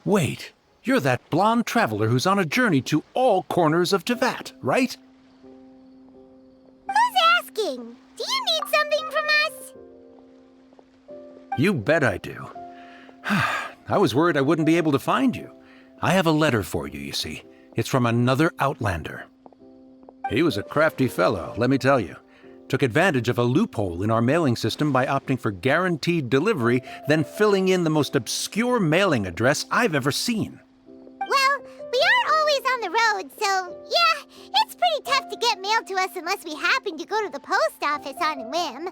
Wait, you're that blonde traveler who's on a journey to all corners of Teyvat, right? Who's asking? Do you need something from us? You bet I do. I was worried I wouldn't be able to find you. I have a letter for you, you see. It's from another Outlander. He was a crafty fellow, let me tell you. Took advantage of a loophole in our mailing system by opting for guaranteed delivery, then filling in the most obscure mailing address I've ever seen. Well, we are always on the road, so yeah, it's pretty tough to get mail to us unless we happen to go to the post office on a whim.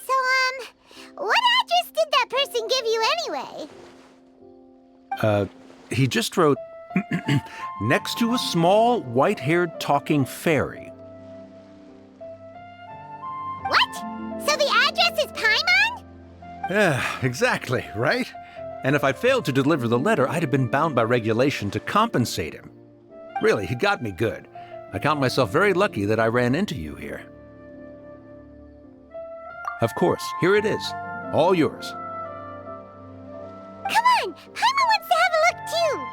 So, what address did that person give you anyway? He just wrote, next to a small, white-haired talking fairy. What? So the address is Paimon? Yeah, exactly, right? And if I failed to deliver the letter, I'd have been bound by regulation to compensate him. Really, he got me good. I count myself very lucky that I ran into you here. Of course, here it is. All yours. Come on! Paimon wants to have a look too!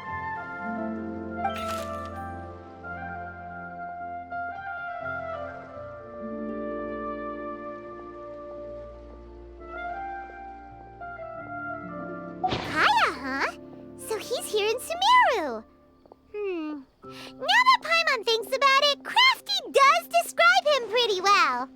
Kaeya, huh? So he's here in Sumeru. Now that Paimon thinks about it, Crafty does describe him pretty well.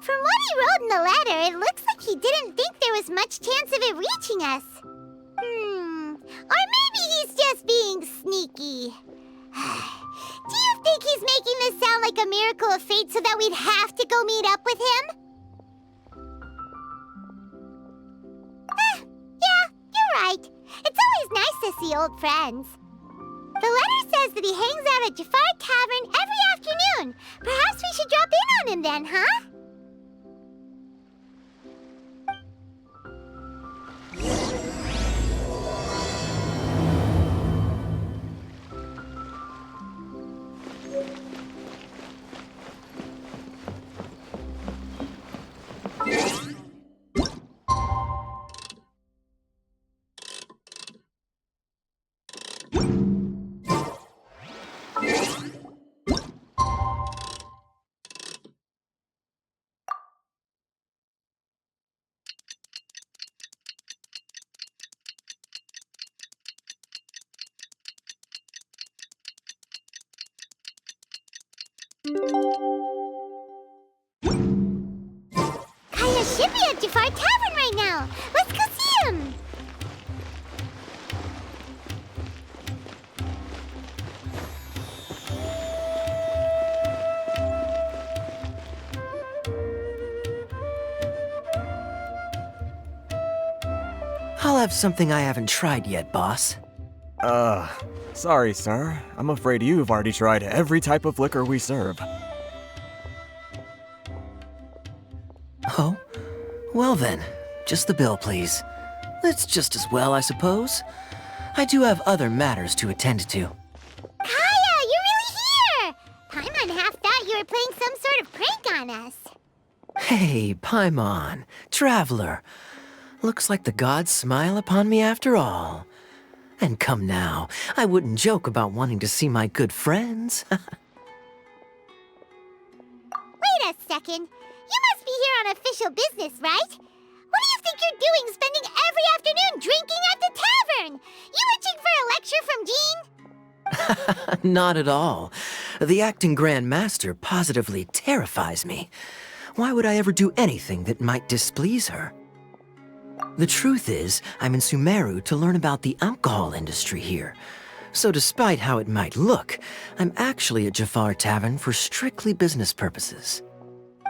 From what he wrote in the letter, it looks like he didn't think there was much chance of it reaching us. Or maybe he's just being sneaky. Do you think he's making this sound like a miracle of fate so that we'd have to go meet up with him? Yeah, you're right. It's always nice to see old friends. The letter says that he hangs out at Jafar Tavern every afternoon. Perhaps we should drop in on him then, huh? Kaeya should be at Jafar Tavern right now. Let's go see him. I'll have something I haven't tried yet, boss. Sorry, sir. I'm afraid you've already tried every type of liquor we serve. Oh? Well then, just the bill, please. That's just as well, I suppose. I do have other matters to attend to. Kaeya, you're really here! Paimon half thought you were playing some sort of prank on us. Hey, Paimon, traveler. Looks like the gods smile upon me after all. And come now, I wouldn't joke about wanting to see my good friends. Wait a second. You must be here on official business, right? What do you think you're doing spending every afternoon drinking at the tavern? You itching for a lecture from Jean? Not at all. The acting Grand Master positively terrifies me. Why would I ever do anything that might displease her? The truth is, I'm in Sumeru to learn about the alcohol industry here. So despite how it might look, I'm actually at Jafar Tavern for strictly business purposes.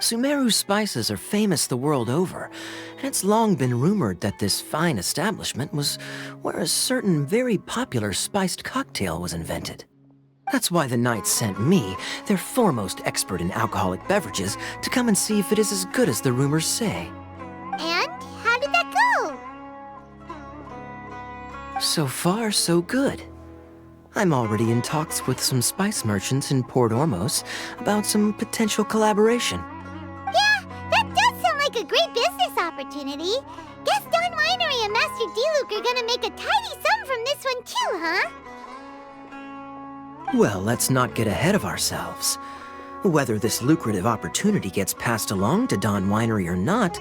Sumeru's spices are famous the world over, and it's long been rumored that this fine establishment was where a certain very popular spiced cocktail was invented. That's why the Knights sent me, their foremost expert in alcoholic beverages, to come and see if it is as good as the rumors say. And how did that go? So far, so good. I'm already in talks with some spice merchants in Port Ormos about some potential collaboration. Yeah, that does sound like a great business opportunity. Guess Don Winery and and Master Diluc are gonna make a tidy sum from this one too, huh? Well, let's not get ahead of ourselves. Whether this lucrative opportunity gets passed along to Dawn Winery or not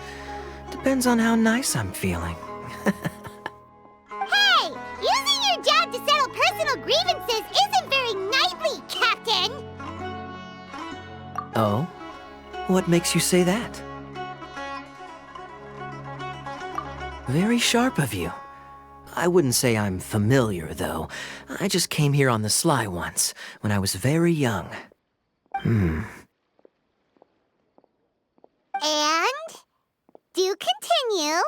depends on how nice I'm feeling. Hey! Using your job to settle personal grievances isn't very knightly, Captain! Oh? What makes you say that? Very sharp of you. I wouldn't say I'm familiar, though. I just came here on the sly once, when I was very young. And? Do continue.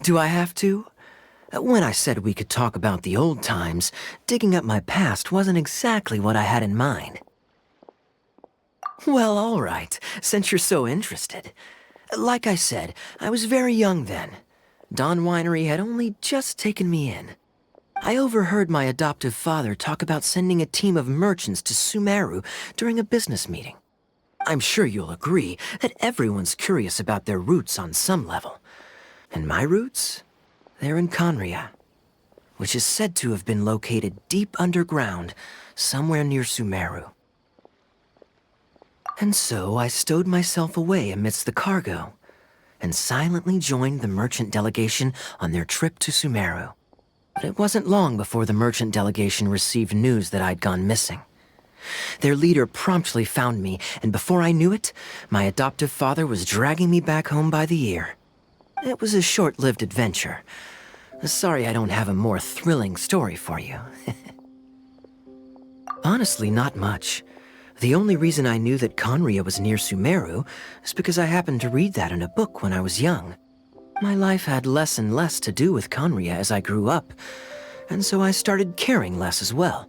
Do I have to? When I said we could talk about the old times, digging up my past wasn't exactly what I had in mind. Well, all right, since you're so interested. Like I said, I was very young then. Dawn Winery had only just taken me in. I overheard my adoptive father talk about sending a team of merchants to Sumeru during a business meeting. I'm sure you'll agree that everyone's curious about their roots on some level. And my roots? They're in Khaenri'ah, which is said to have been located deep underground, somewhere near Sumeru. And so I stowed myself away amidst the cargo, and silently joined the merchant delegation on their trip to Sumeru. But it wasn't long before the merchant delegation received news that I'd gone missing. Their leader promptly found me, and before I knew it, my adoptive father was dragging me back home by the ear. It was a short-lived adventure. Sorry I don't have a more thrilling story for you. Honestly, not much. The only reason I knew that Khaenri'ah was near Sumeru is because I happened to read that in a book when I was young. My life had less and less to do with Khaenri'ah as I grew up, and so I started caring less as well.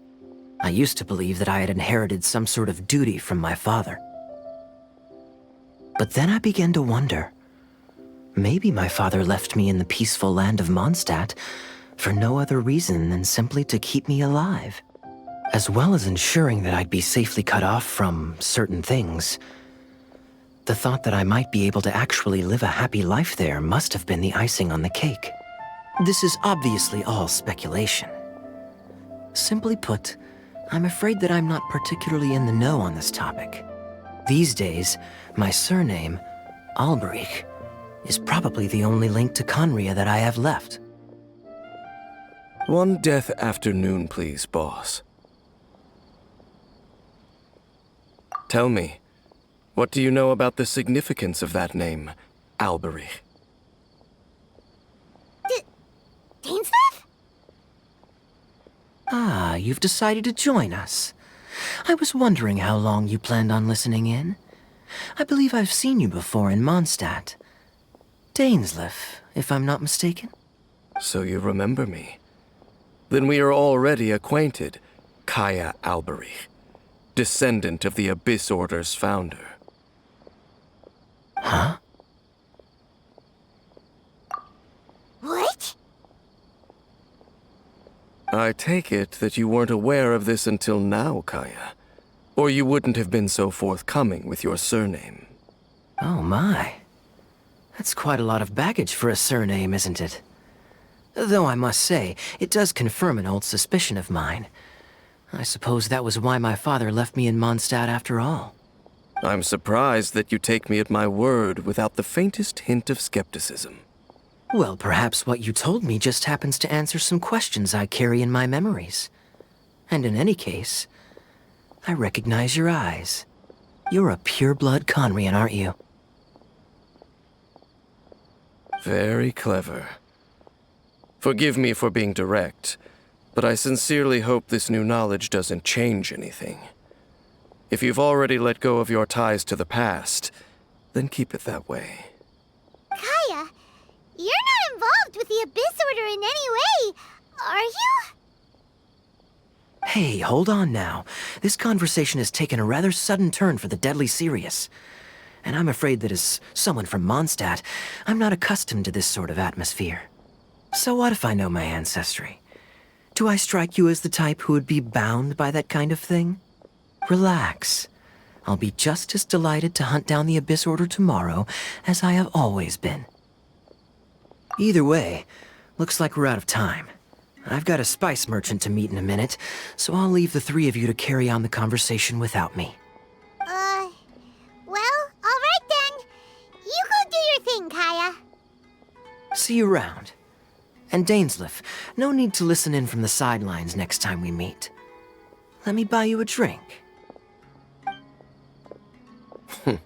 I used to believe that I had inherited some sort of duty from my father. But then I began to wonder. Maybe my father left me in the peaceful land of Mondstadt for no other reason than simply to keep me alive. As well as ensuring that I'd be safely cut off from certain things. The thought that I might be able to actually live a happy life there must have been the icing on the cake. This is obviously all speculation. Simply put, I'm afraid that I'm not particularly in the know on this topic. These days, my surname, Alberich, is probably the only link to Khaenri'ah that I have left. One death afternoon, please, boss. Tell me, what do you know about the significance of that name, Alberich? Dainsleif? Ah, you've decided to join us. I was wondering how long you planned on listening in. I believe I've seen you before in Mondstadt. Dainsleif, if I'm not mistaken. So you remember me. Then we are already acquainted, Kaeya Alberich, descendant of the Abyss Order's founder. Huh? What? I take it that you weren't aware of this until now, Kaeya. Or you wouldn't have been so forthcoming with your surname. Oh my. That's quite a lot of baggage for a surname, isn't it? Though I must say, it does confirm an old suspicion of mine. I suppose that was why my father left me in Mondstadt after all. I'm surprised that you take me at my word without the faintest hint of skepticism. Well, perhaps what you told me just happens to answer some questions I carry in my memories. And in any case, I recognize your eyes. You're a pure-blood Khaenri'ah, aren't you? Very clever. Forgive me for being direct, but I sincerely hope this new knowledge doesn't change anything. If you've already let go of your ties to the past, then keep it that way. Kaeya, you're not involved with the Abyss Order in any way, are you? Hey, hold on now. This conversation has taken a rather sudden turn for the deadly serious. And I'm afraid that as someone from Mondstadt, I'm not accustomed to this sort of atmosphere. So what if I know my ancestry? Do I strike you as the type who would be bound by that kind of thing? Relax. I'll be just as delighted to hunt down the Abyss Order tomorrow as I have always been. Either way, looks like we're out of time. I've got a spice merchant to meet in a minute, so I'll leave the three of you to carry on the conversation without me. Well, alright then. You go do your thing, Kaeya. See you around. And Dainsleif, no need to listen in from the sidelines next time we meet. Let me buy you a drink. You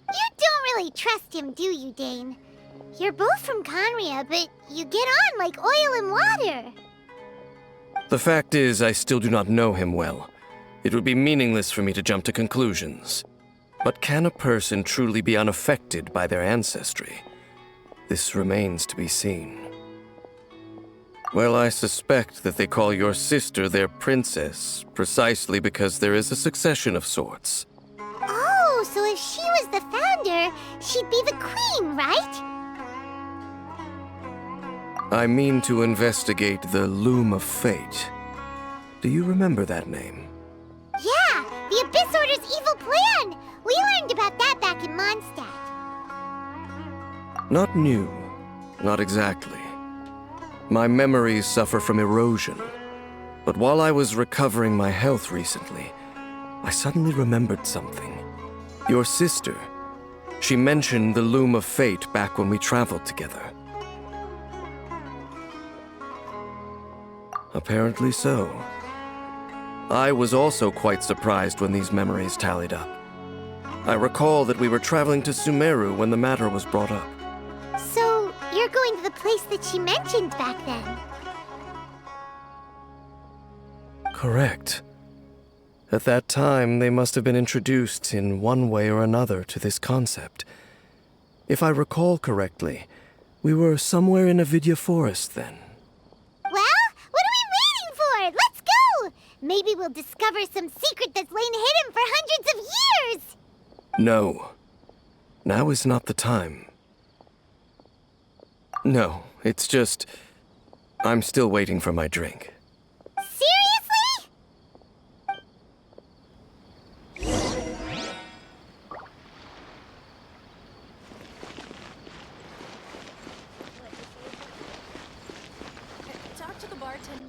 don't really trust him, do you, Dane? You're both from Conria, but you get on like oil and water. The fact is, I still do not know him well. It would be meaningless for me to jump to conclusions. But can a person truly be unaffected by their ancestry? This remains to be seen. Well, I suspect that they call your sister their princess, precisely because there is a succession of sorts. Oh, so if she was the founder, she'd be the queen, right? I mean to investigate the Loom of Fate. Do you remember that name? Yeah, the Abyss Order's evil plan! We learned about that back in Mondstadt. Not new. Not exactly. My memories suffer from erosion. But while I was recovering my health recently, I suddenly remembered something. Your sister. She mentioned the Loom of Fate back when we traveled together. Apparently so. I was also quite surprised when these memories tallied up. I recall that we were traveling to Sumeru when the matter was brought up. So, you're going to the place that she mentioned back then? Correct. At that time, they must have been introduced in one way or another to this concept. If I recall correctly, we were somewhere in Avidya Forest then. Well, what are we waiting for? Let's go! Maybe we'll discover some secret that's lain hidden for hundreds of years! No. Now is not the time. No, it's just... I'm still waiting for my drink. Seriously? Talk to the bartender.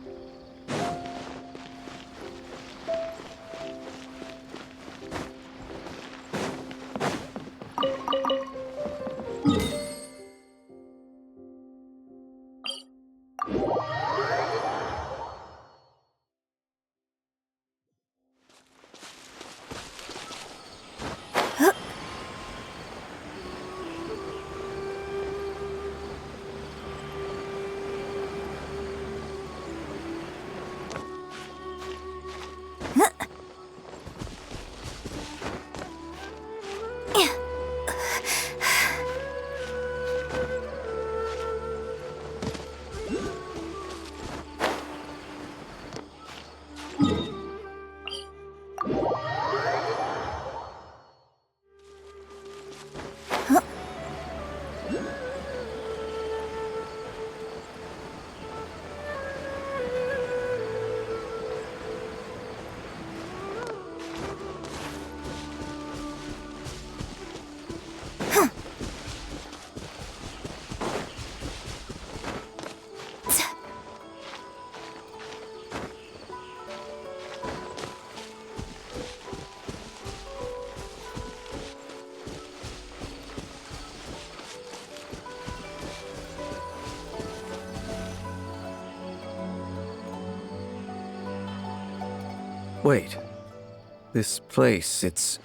Wait. This place, it's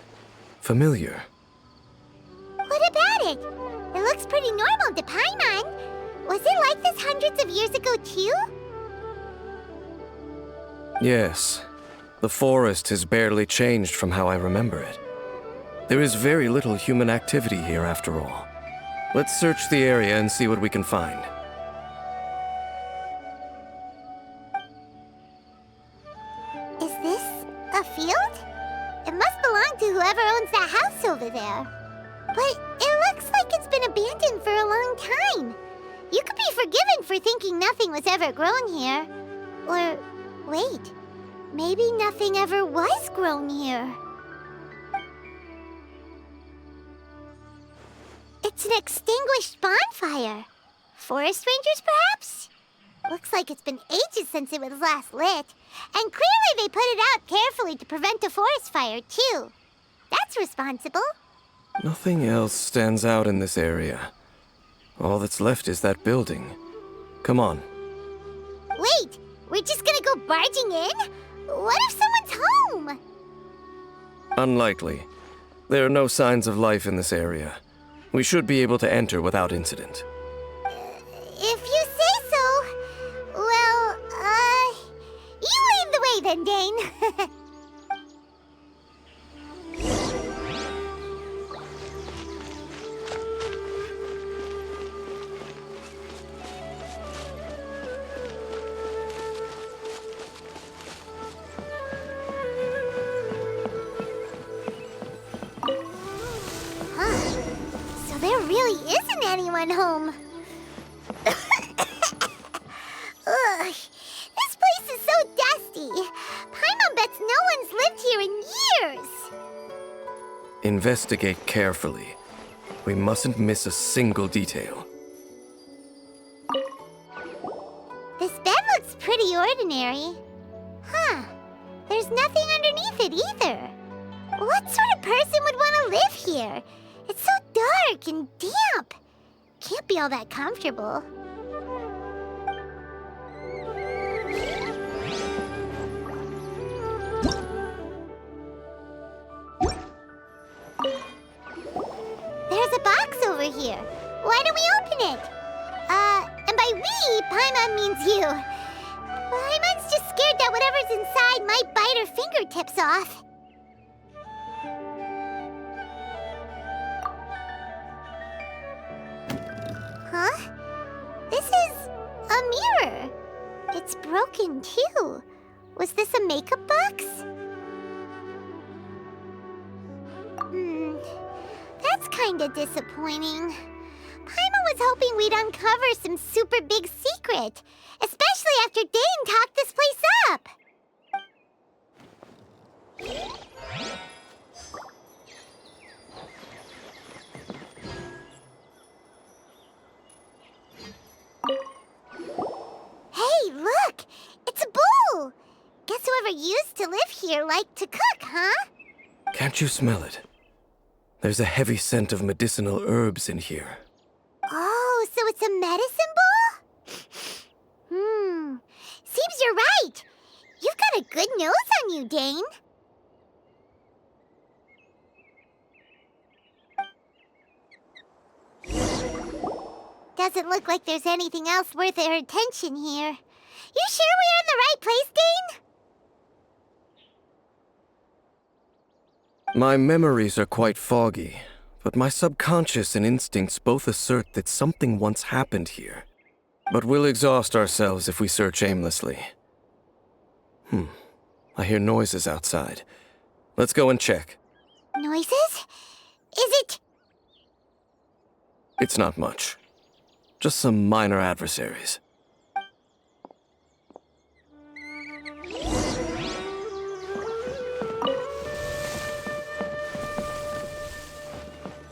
familiar. What about it? It looks pretty normal to Paimon. Was it like this hundreds of years ago, too? Yes. The forest has barely changed from how I remember it. There is very little human activity here after all. Let's search the area and see what we can find. Is this a field? It must belong to whoever owns that house over there. But it looks like it's been abandoned for a long time. You could be forgiven for thinking nothing was ever grown here. Or, wait, maybe nothing ever was grown here. It's It's an extinguished bonfire. Forest rangers, perhaps? Looks like it's been ages since it was last lit. And clearly they put it out carefully to prevent a forest fire, too. That's responsible. Nothing else stands out in this area. All that's left is that building. Come on. Wait, we're just gonna go barging in? What if someone's home? Unlikely. There are no signs of life in this area. We should be able to enter without incident. If you say so. Well, you lead the way then, Dane. So there really isn't anyone home. Ugh, this place is so dusty. Paimon bets no one's lived here in years. Investigate carefully. We mustn't miss a single detail. This bed looks pretty ordinary. Huh. There's nothing underneath it either. What sort of person would want to live here? It's so dark and damp. Can't be all that comfortable. There's a box over here. Why don't we open it? And by we, Paimon means you. Paimon's just scared that whatever's inside might bite her fingertips off. Huh? This is a mirror. It's broken too. Was this a makeup box? That's kinda disappointing. Paimon was hoping we'd uncover some super big secret, especially after Dane talked this place up. Hey, look! It's a bowl! Guess whoever used to live here liked to cook, huh? Can't you smell it? There's a heavy scent of medicinal herbs in here. Oh, so it's a medicine bowl? Seems you're right. You've got a good nose on you, Dane. Doesn't look like there's anything else worth our attention here. You sure we're in the right place, Dane? My memories are quite foggy, but my subconscious and instincts both assert that something once happened here. But we'll exhaust ourselves if we search aimlessly. I hear noises outside. Let's go and check. Noises? Is it? It's not much. Just some minor adversaries.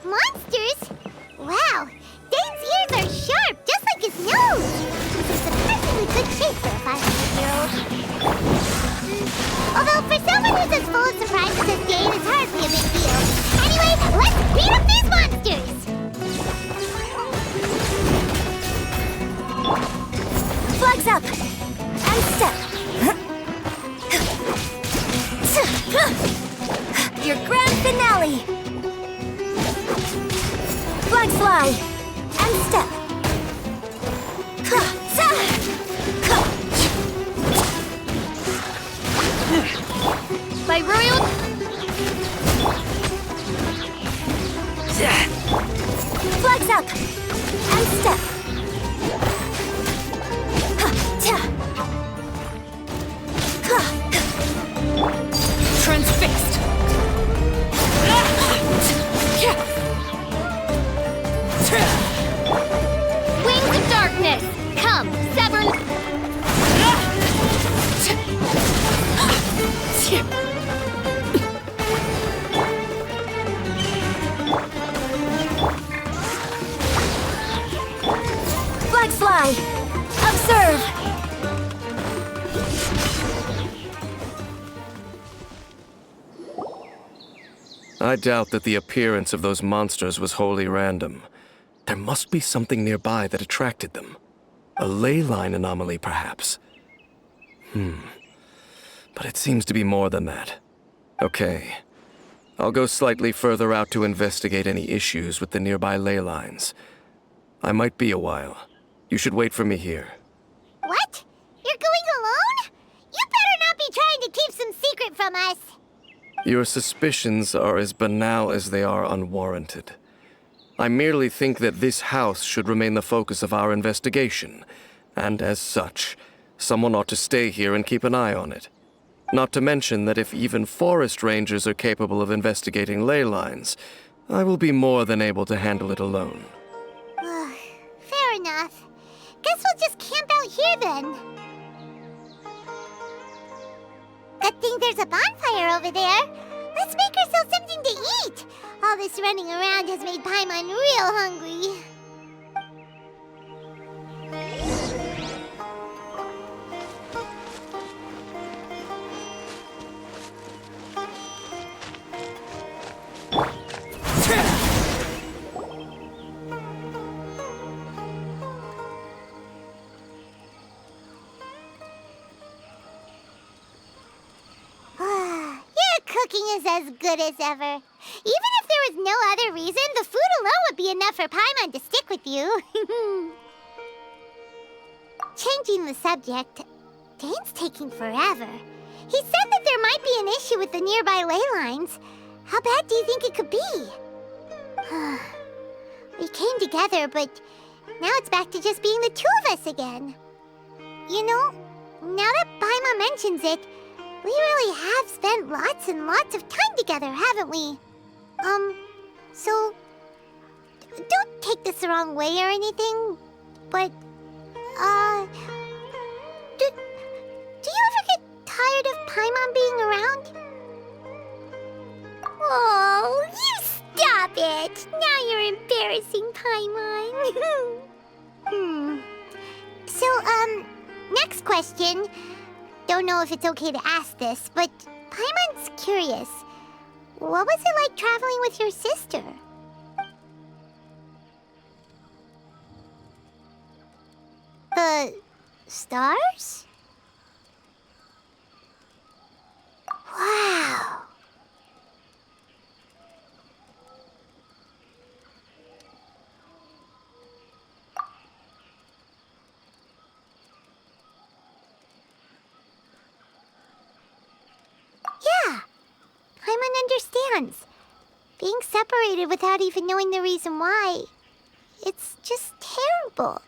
Monsters? Wow, Dane's ears are sharp, just like his nose. This is surprisingly good shape for a 500-year-old. Although for someone who's as full of surprises as Dane, it's hardly a big deal. Anyway, let's beat up these monsters! Flags up! And step! Your grand finale! Flag fly! And step! My royal... Flags up! And step! Transfixed! Wings of darkness! Come, sever... I doubt that the appearance of those monsters was wholly random. There must be something nearby that attracted them. A ley line anomaly, perhaps. But it seems to be more than that. Okay. I'll go slightly further out to investigate any issues with the nearby ley lines. I might be a while. You should wait for me here. What? You're going alone? You better not be trying to keep some secret from us. Your suspicions are as banal as they are unwarranted. I merely think that this house should remain the focus of our investigation, and as such, someone ought to stay here and keep an eye on it. Not to mention that if even forest rangers are capable of investigating ley lines, I will be more than able to handle it alone. Fair enough. Guess we'll just camp out here then. Good thing there's a bonfire over there. Let's make ourselves something to eat. All this running around has made Paimon real hungry. Cooking is as good as ever. Even if there was no other reason, the food alone would be enough for Paimon to stick with you. Changing the subject, Dane's taking forever. He said that there might be an issue with the nearby ley lines. How bad do you think it could be? We came together, but now it's back to just being the two of us again. You know, now that Paimon mentions it, we really have spent lots and lots of time together, haven't we? So, don't take this the wrong way or anything, but, do you ever get tired of Paimon being around? Oh, you stop it! Now you're embarrassing Paimon. So, next question. Don't know if it's okay to ask this, but Paimon's curious. What was it like traveling with your sister? The stars? Wow. Yeah, Paimon understands. Being separated without even knowing the reason why, it's just terrible.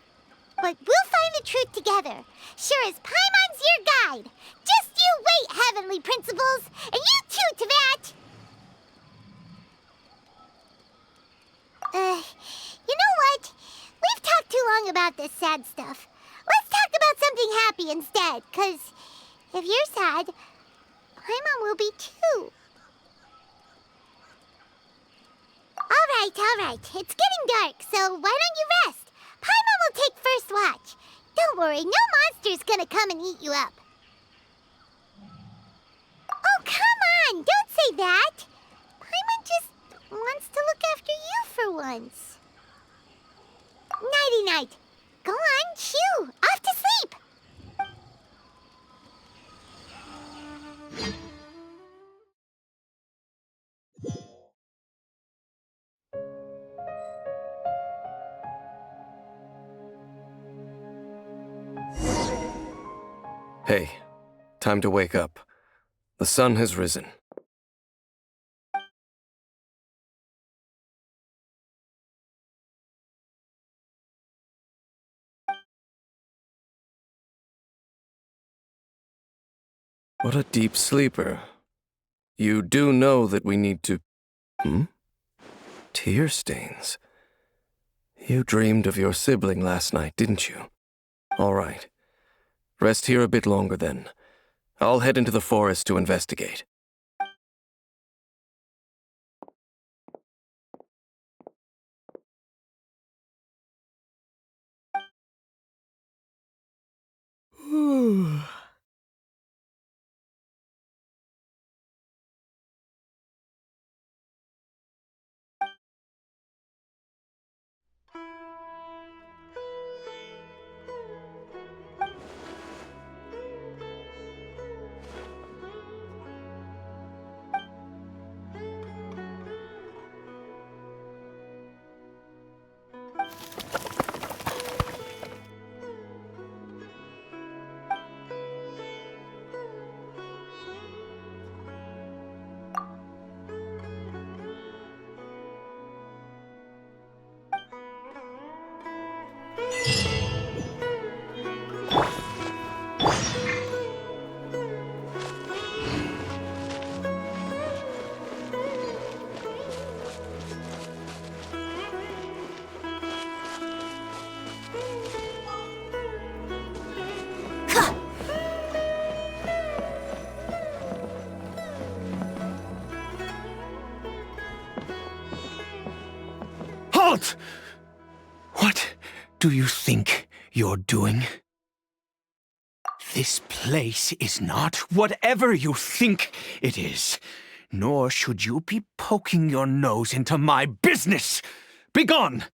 But we'll find the truth together. Sure as Paimon's your guide. Just you wait, Heavenly Principles, and you too, Teyvat. You know what? We've talked too long about this sad stuff. Let's talk about something happy instead, 'cause if you're sad, Paimon will be too. All right. It's getting dark, so why don't you rest? Paimon will take first watch. Don't worry, no monster's gonna come and eat you up. Oh, come on! Don't say that! Paimon just wants to look after you for once. Nighty-night. Go on, shoo! Off to sleep! Hey, time to wake up. The sun has risen. What a deep sleeper. You do know that we need to... Tear stains. You dreamed of your sibling last night, didn't you? All right. Rest here a bit longer then. I'll head into the forest to investigate. Halt! What do you think you're doing? This place is not whatever you think it is, nor should you be poking your nose into my business. Begone!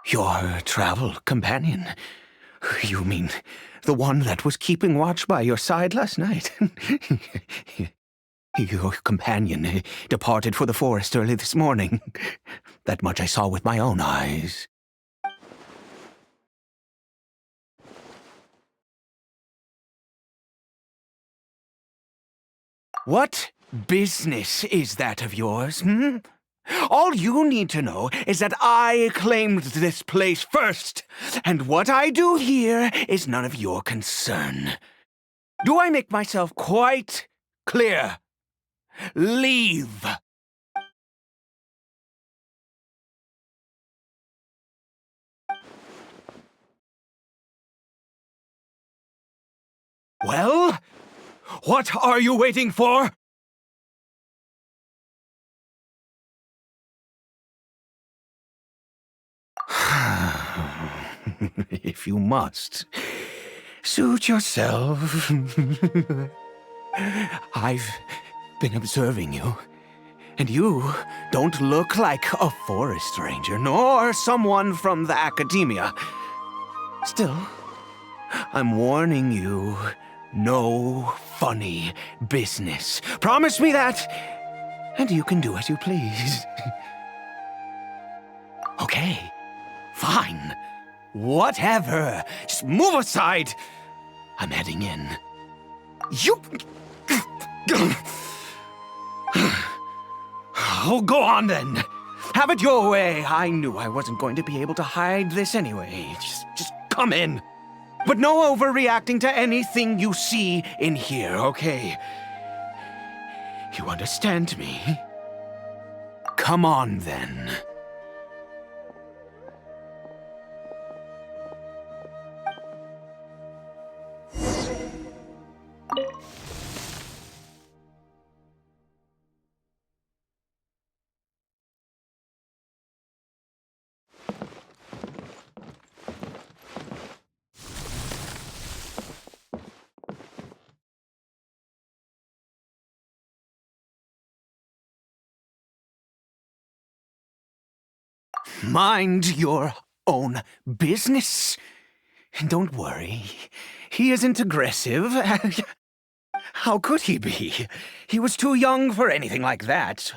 Your travel companion. You mean the one that was keeping watch by your side last night? Your companion departed for the forest early this morning. That much I saw with my own eyes. What business is that of yours, hmm? All you need to know is that I claimed this place first, and what I do here is none of your concern. Do I make myself quite clear? Leave! Well, what are you waiting for? If you must, suit yourself. I've been observing you, and you don't look like a forest ranger, nor someone from the academia. Still, I'm warning you, no funny business. Promise me that, and you can do as you please. Okay, fine. Whatever. Just move aside. I'm heading in. You... Oh, go on then. Have it your way. I knew I wasn't going to be able to hide this anyway. Just come in. But no overreacting to anything you see in here, okay? You understand me? Come on then. Mind your own business. Don't worry. He isn't aggressive. How could he be? He was too young for anything like that.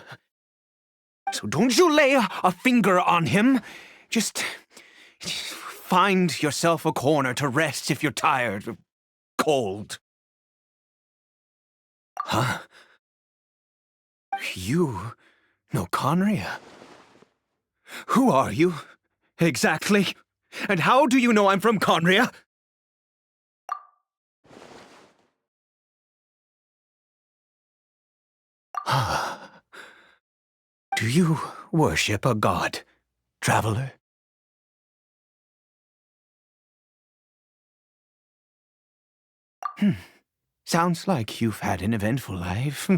So don't you lay a finger on him. Just find yourself a corner to rest if you're tired or cold. Huh? You know Conria? Who are you, exactly? And how do you know I'm from Conria? Do you worship a god, traveler? Sounds like you've had an eventful life.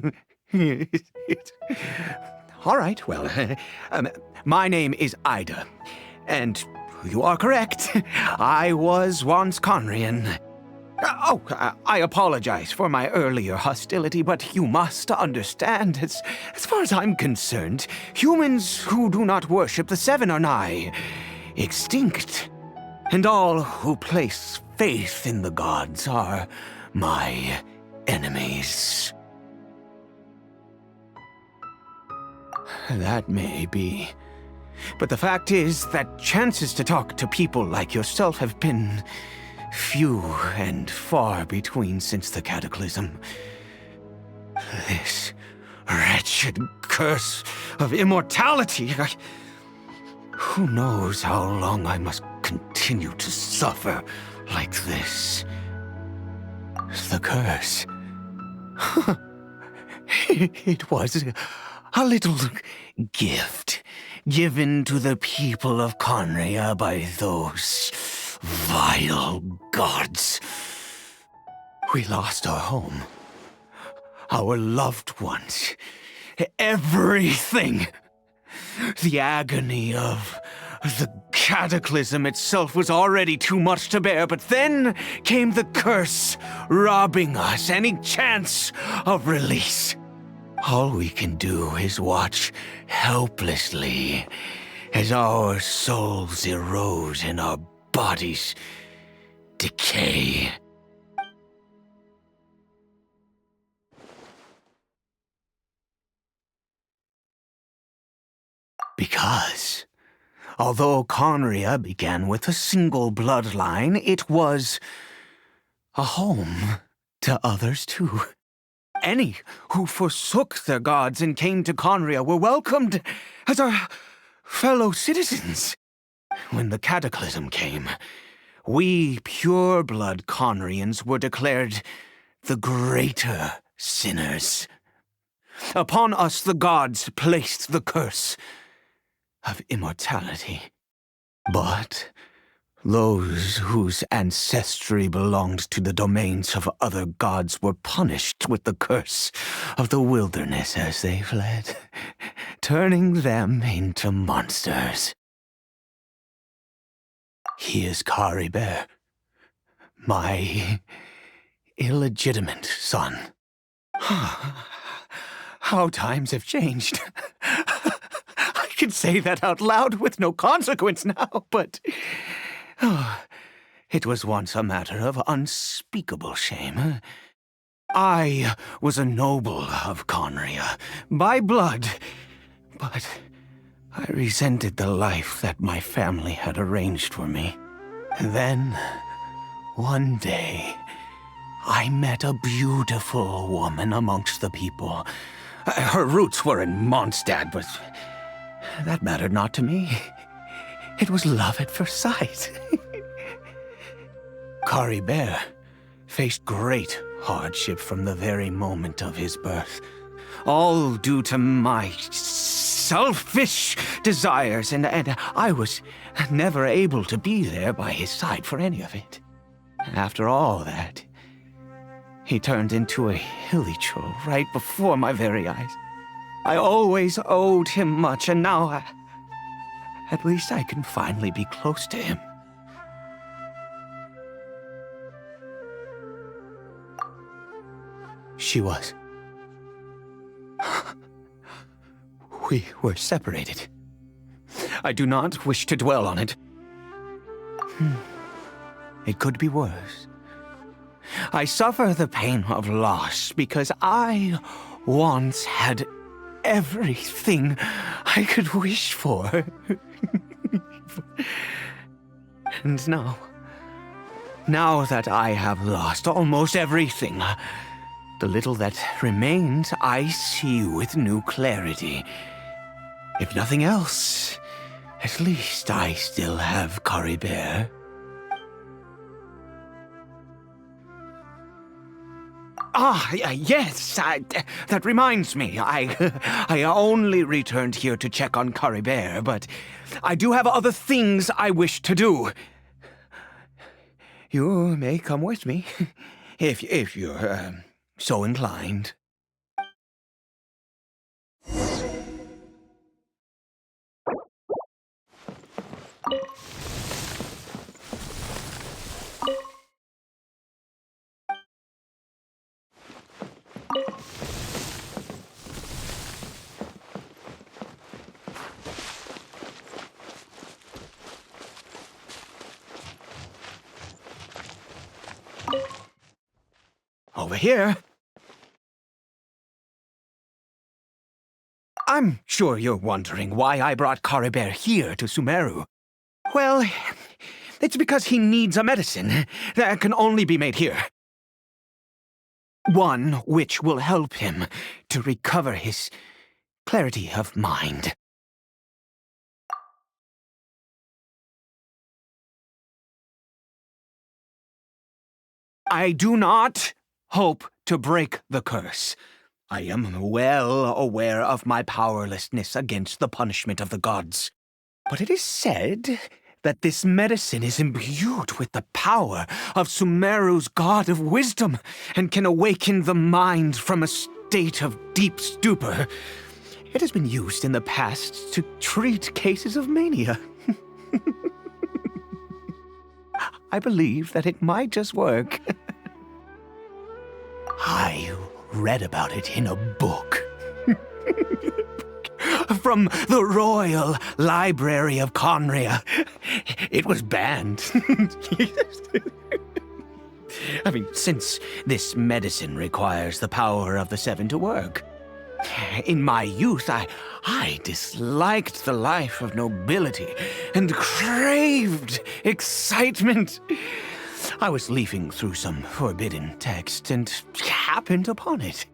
All right, well, my name is Eide, and you are correct. I was once Conrian. I apologize for my earlier hostility, but you must understand, as far as I'm concerned, humans who do not worship the Seven are nigh extinct. And all who place faith in the gods are my enemies. That may be. But the fact is that chances to talk to people like yourself have been few and far between since the cataclysm. This wretched curse of immortality. Who knows how long I must continue to suffer like this? The curse. It was a little gift given to the people of Conria by those vile gods. We lost our home, our loved ones, everything. The agony of the cataclysm itself was already too much to bear, but then came the curse, robbing us any chance of release. All we can do is watch helplessly as our souls erode and our bodies decay. Because, although Conria began with a single bloodline, it was a home to others too. Any who forsook their gods and came to Conria were welcomed as our fellow citizens. When the cataclysm came, we pure-blood Conrians were declared the greater sinners. Upon us the gods placed the curse of immortality. But those whose ancestry belonged to the domains of other gods were punished with the curse of the wilderness as they fled, turning them into monsters. He is Caribert, my illegitimate son. How times have changed. I can say that out loud with no consequence now, but it was once a matter of unspeakable shame. I was a noble of Conria, by blood, but I resented the life that my family had arranged for me. Then, one day, I met a beautiful woman amongst the people. Her roots were in Mondstadt, but that mattered not to me. It was love at first sight. Caribert faced great hardship from the very moment of his birth, all due to my selfish desires, and I was never able to be there by his side for any of it. After all that, he turned into a hilichurl right before my very eyes. I always owed him much, and now at least I can finally be close to him. She was. We were separated. I do not wish to dwell on it. It could be worse. I suffer the pain of loss because I once had everything I could wish for. And now that I have lost almost everything, the little that remains I see with new clarity. If nothing else, at least I still have Caribert. Yes, that reminds me. I only returned here to check on Caribert, but I do have other things I wish to do. You may come with me, if you're so inclined. over here. I'm sure you're wondering why I brought Caribert here to Sumeru. Well, it's because he needs a medicine that can only be made here. One which will help him to recover his clarity of mind. I do not hope to break the curse. I am well aware of my powerlessness against the punishment of the gods. But it is said that this medicine is imbued with the power of Sumeru's god of wisdom and can awaken the mind from a state of deep stupor. It has been used in the past to treat cases of mania. I believe that it might just work. I read about it in a book. From the Royal Library of Conria. It was banned. I mean, since this medicine requires the power of the Seven to work. In my youth, I disliked the life of nobility and craved excitement. I was leafing through some forbidden text and happened upon it.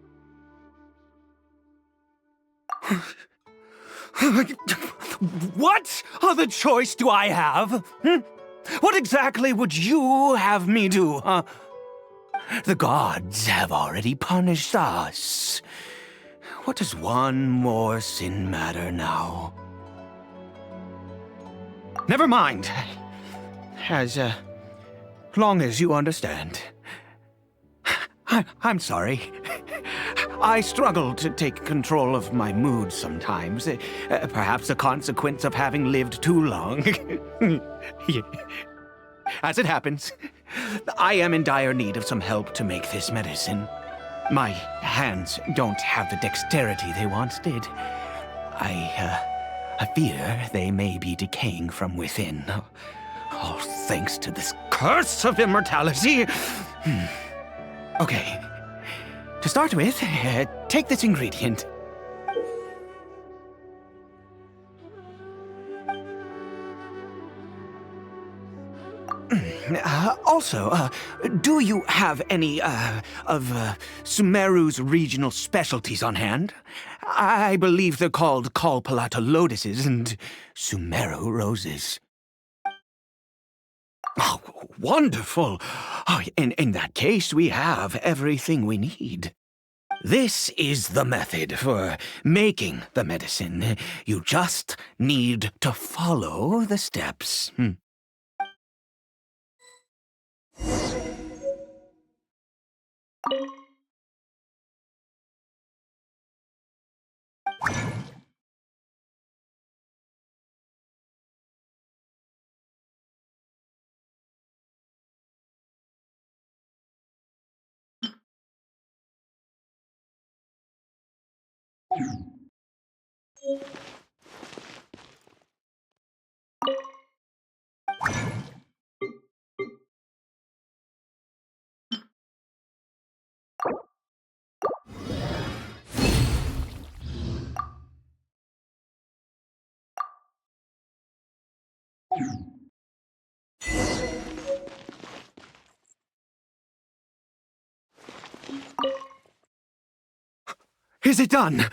What other choice do I have? What exactly would you have me do, huh? The gods have already punished us. What does one more sin matter now? Never mind. As long as you understand. I'm sorry. I struggle to take control of my mood sometimes. Perhaps a consequence of having lived too long. As it happens, I am in dire need of some help to make this medicine. My hands don't have the dexterity they once did. I fear they may be decaying from within. All thanks to this curse of immortality. Okay. To start with, take this ingredient. Also, do you have any, of Sumeru's regional specialties on hand? I believe they're called Kalpalata lotuses and Sumeru roses. Oh, wonderful! Oh, in that case, we have everything we need. This is the method for making the medicine. You just need to follow the steps. Is it done?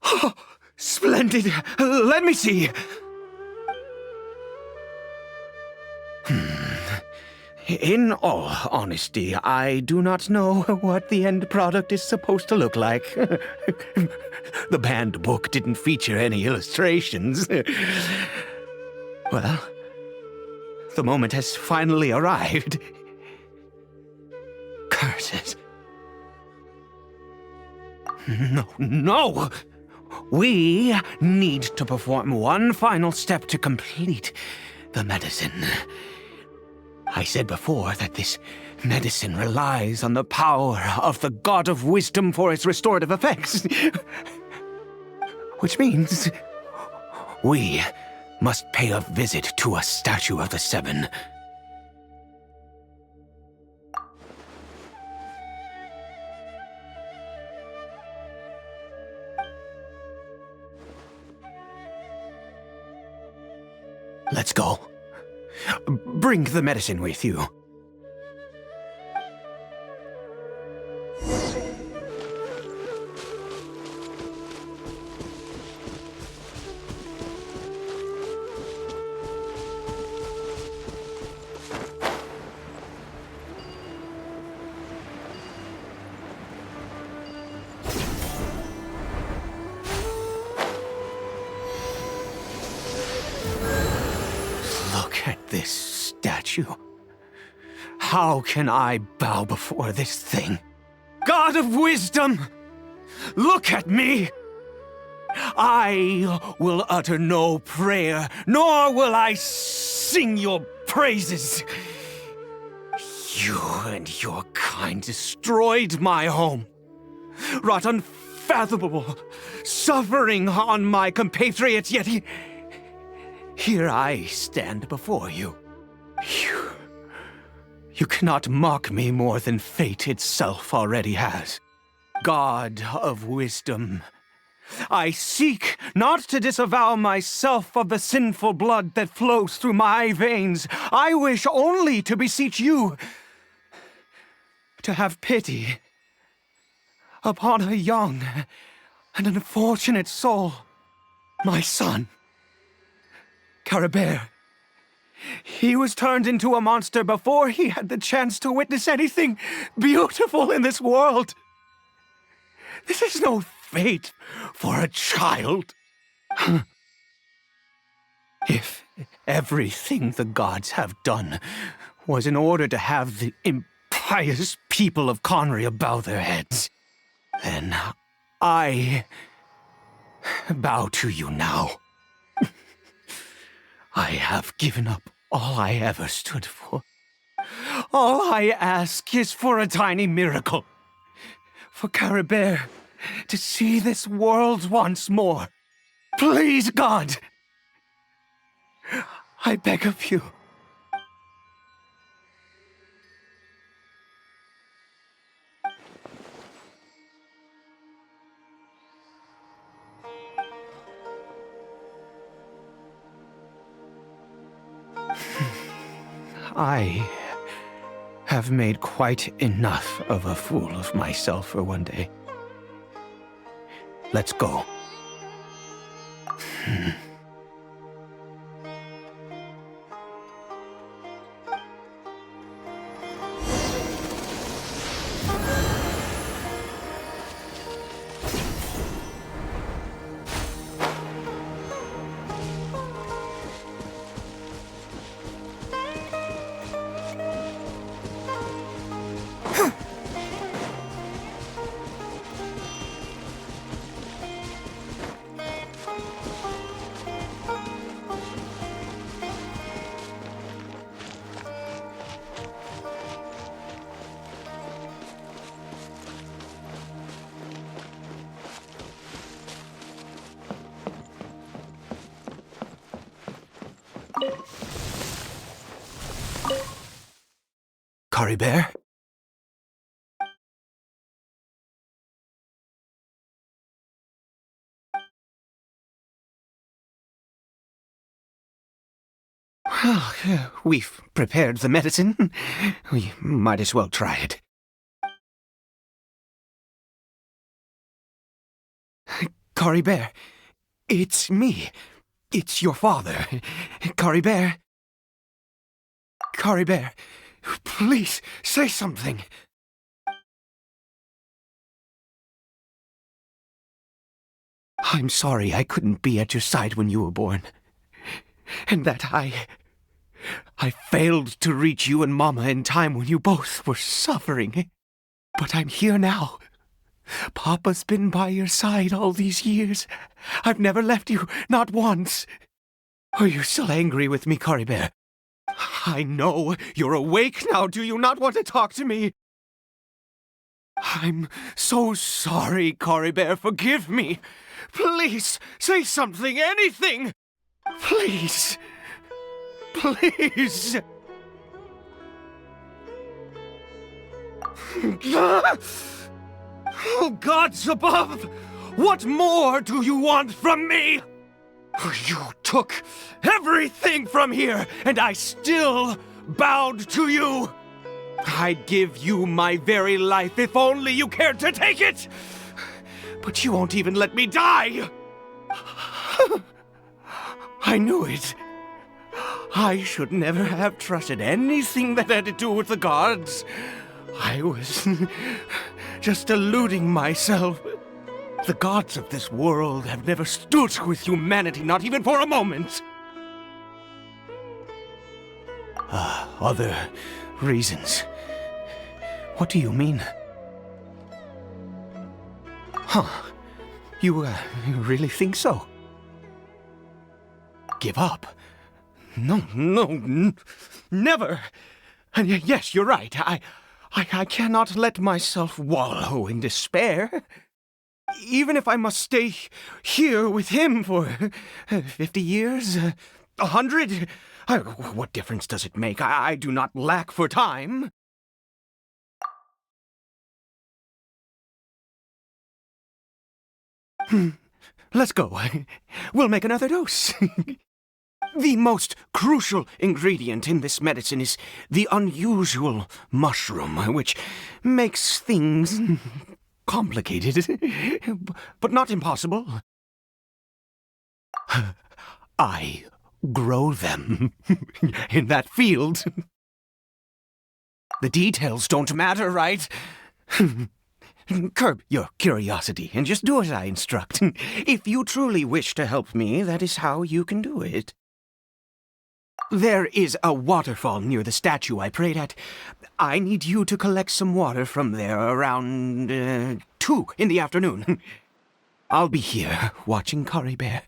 Oh, splendid! Let me see! In all honesty, I do not know what the end product is supposed to look like. The banned book didn't feature any illustrations. Well, the moment has finally arrived. Curses. No! We need to perform one final step to complete the medicine. I said before that this medicine relies on the power of the God of Wisdom for its restorative effects. Which means we must pay a visit to a statue of the Seven. Let's go. Bring the medicine with you. This statue. How can I bow before this thing? God of wisdom, look at me! I will utter no prayer, nor will I sing your praises. You and your kind destroyed my home, wrought unfathomable suffering on my compatriots, yet here I stand before you. You cannot mock me more than fate itself already has. God of wisdom, I seek not to disavow myself of the sinful blood that flows through my veins. I wish only to beseech you to have pity upon a young and unfortunate soul, my son. Caribert. He was turned into a monster before he had the chance to witness anything beautiful in this world. This is no fate for a child. If everything the gods have done was in order to have the impious people of Conria bow their heads, then I bow to you now. I have given up all I ever stood for. All I ask is for a tiny miracle. For Caribert to see this world once more. Please, God! I beg of you. I have made quite enough of a fool of myself for one day. Let's go. Caribert? Well, we've prepared the medicine. We might as well try it. Caribert, it's me. It's your father. Caribert. Caribert, please, say something. I'm sorry I couldn't be at your side when you were born. And that I failed to reach you and Mama in time when you both were suffering. But I'm here now. Papa's been by your side all these years. I've never left you, not once. Are you still angry with me, Caribert? I know you're awake now. Do you not want to talk to me? I'm so sorry, Caribert. Forgive me. Please, say something, anything. Please. Please. Oh, gods above! What more do you want from me? You took everything from here, and I still bowed to you. I'd give you my very life if only you cared to take it. But you won't even let me die. I knew it. I should never have trusted anything that had to do with the gods. I was just deluding myself. The gods of this world have never stood with humanity, not even for a moment. Other reasons. What do you mean? Huh. You really think so? Give up? No, never. And yes, you're right. I cannot let myself wallow in despair. Even if I must stay here with him for 50 years, 100, what difference does it make? I do not lack for time. Let's go. We'll make another dose. The most crucial ingredient in this medicine is the unusual mushroom, which makes things complicated, but not impossible. I grow them in that field. The details don't matter, right? Curb your curiosity and just do as I instruct. If you truly wish to help me, that is how you can do it. There is a waterfall near the statue I prayed at. I need you to collect some water from there around 2 in the afternoon. I'll be here watching Caribert.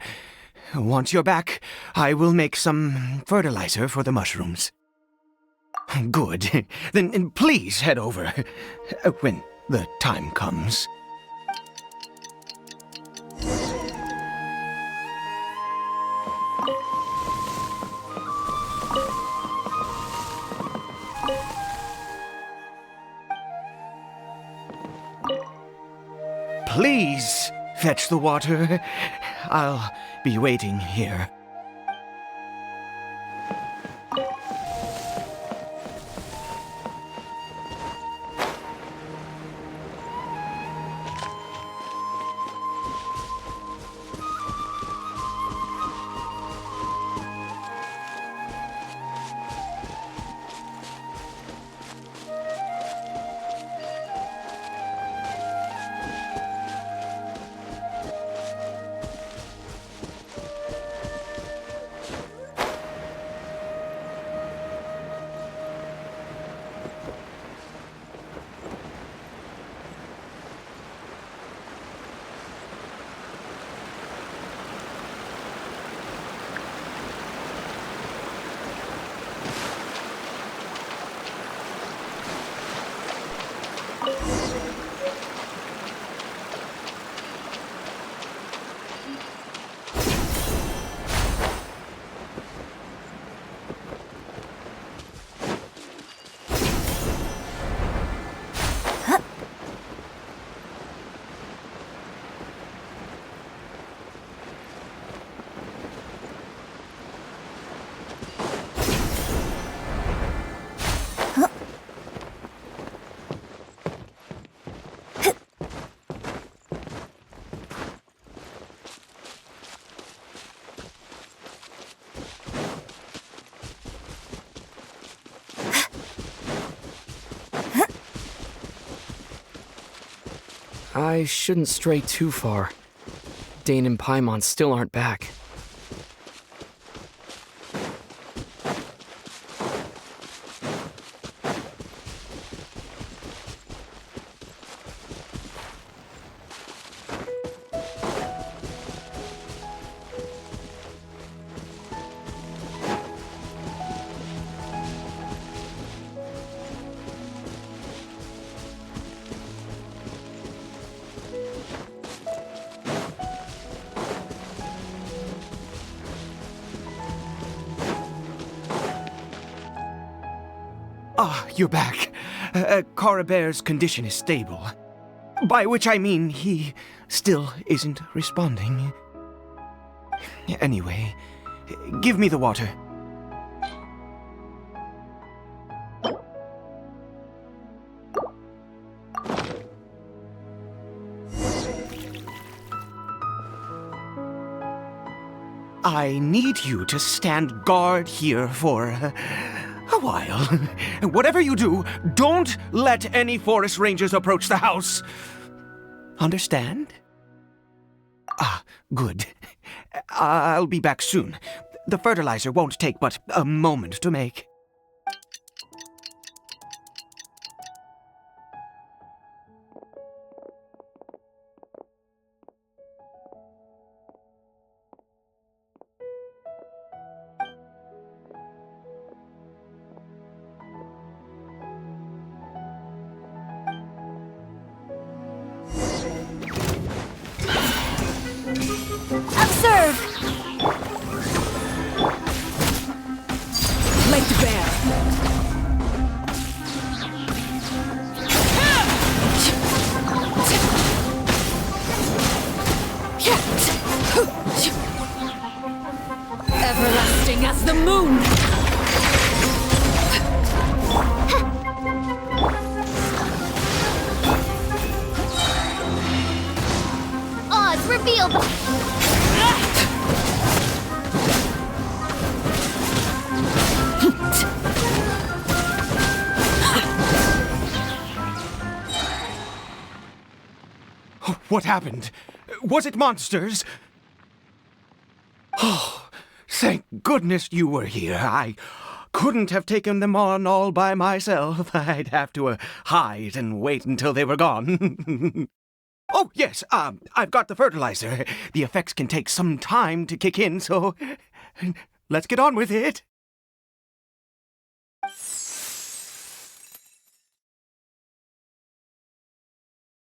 Once you're back, I will make some fertilizer for the mushrooms. Good. Then please head over when the time comes. Please fetch the water. I'll be waiting here. I shouldn't stray too far. Dane and Paimon still aren't back. You're back. Caribert's condition is stable. By which I mean he still isn't responding. Anyway, give me the water. I need you to stand guard here for a while. Whatever you do, don't let any forest rangers approach the house. Understand? Ah, good. I'll be back soon. The fertilizer won't take but a moment to make. Observe! Lay to bear! Everlasting as the moon! Oz revealed. What happened? Was it monsters? Oh, thank goodness you were here. I couldn't have taken them on all by myself. I'd have to hide and wait until they were gone. Oh, yes, I've got the fertilizer. The effects can take some time to kick in, so let's get on with it.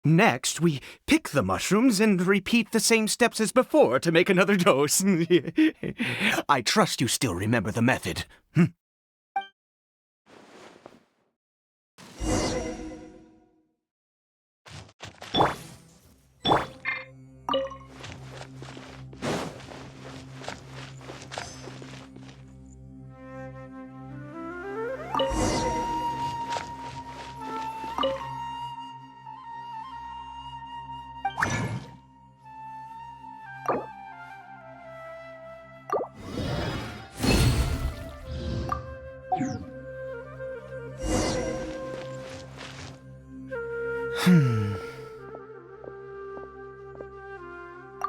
Next, we pick the mushrooms and repeat the same steps as before to make another dose. I trust you still remember the method.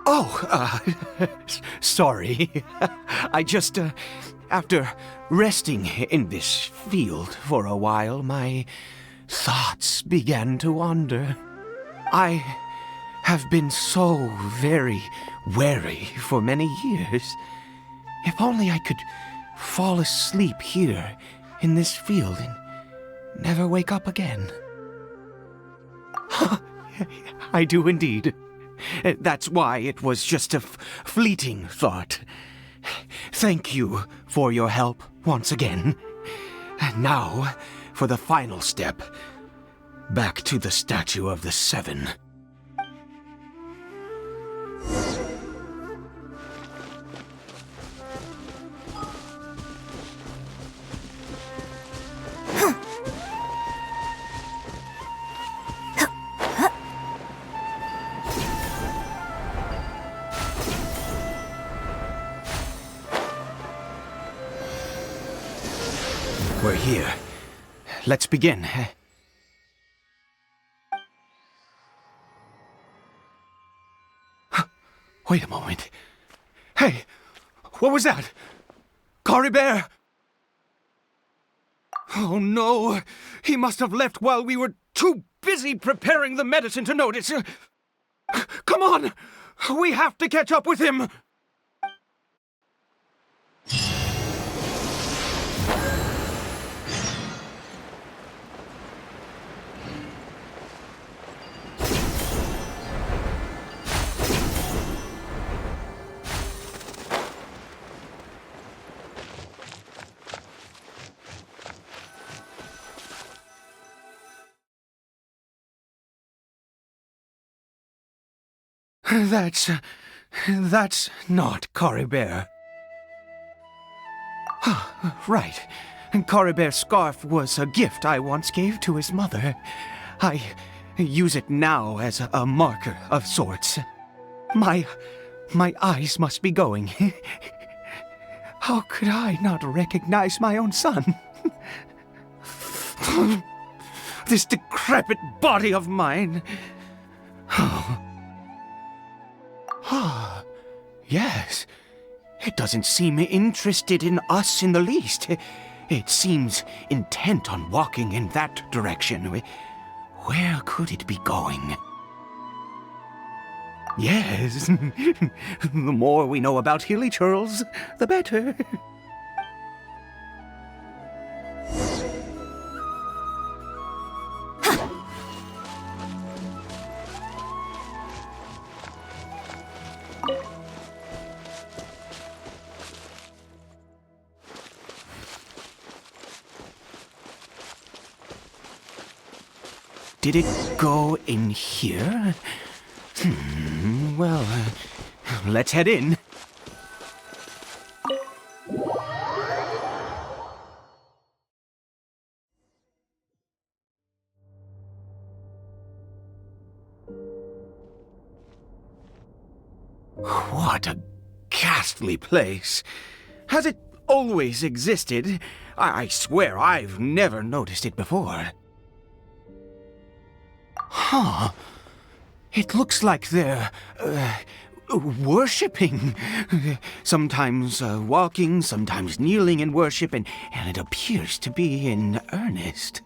Oh, sorry. I just, after resting in this field for a while, my thoughts began to wander. I have been so very wary for many years. If only I could fall asleep here in this field and never wake up again. I do indeed. That's why it was just a fleeting thought. Thank you for your help once again. And now, for the final step. Back to the Statue of the Seven. We're here. Let's begin. Wait a moment. Hey, what was that? Caribert! Oh no, he must have left while we were too busy preparing the medicine to notice. Come on, we have to catch up with him. That's not Caribert. Right. Caribert's scarf was a gift I once gave to his mother. I use it now as a marker of sorts. My eyes must be going. How could I not recognize my own son? This decrepit body of mine. Yes. It doesn't seem interested in us in the least. It seems intent on walking in that direction. Where could it be going? Yes. The more we know about hilichurls, the better. Did it go in here? Well, let's head in. What a ghastly place. Has it always existed? I swear I've never noticed it before. Huh. It looks like they're, worshipping. Sometimes walking, sometimes kneeling in worship, and it appears to be in earnest.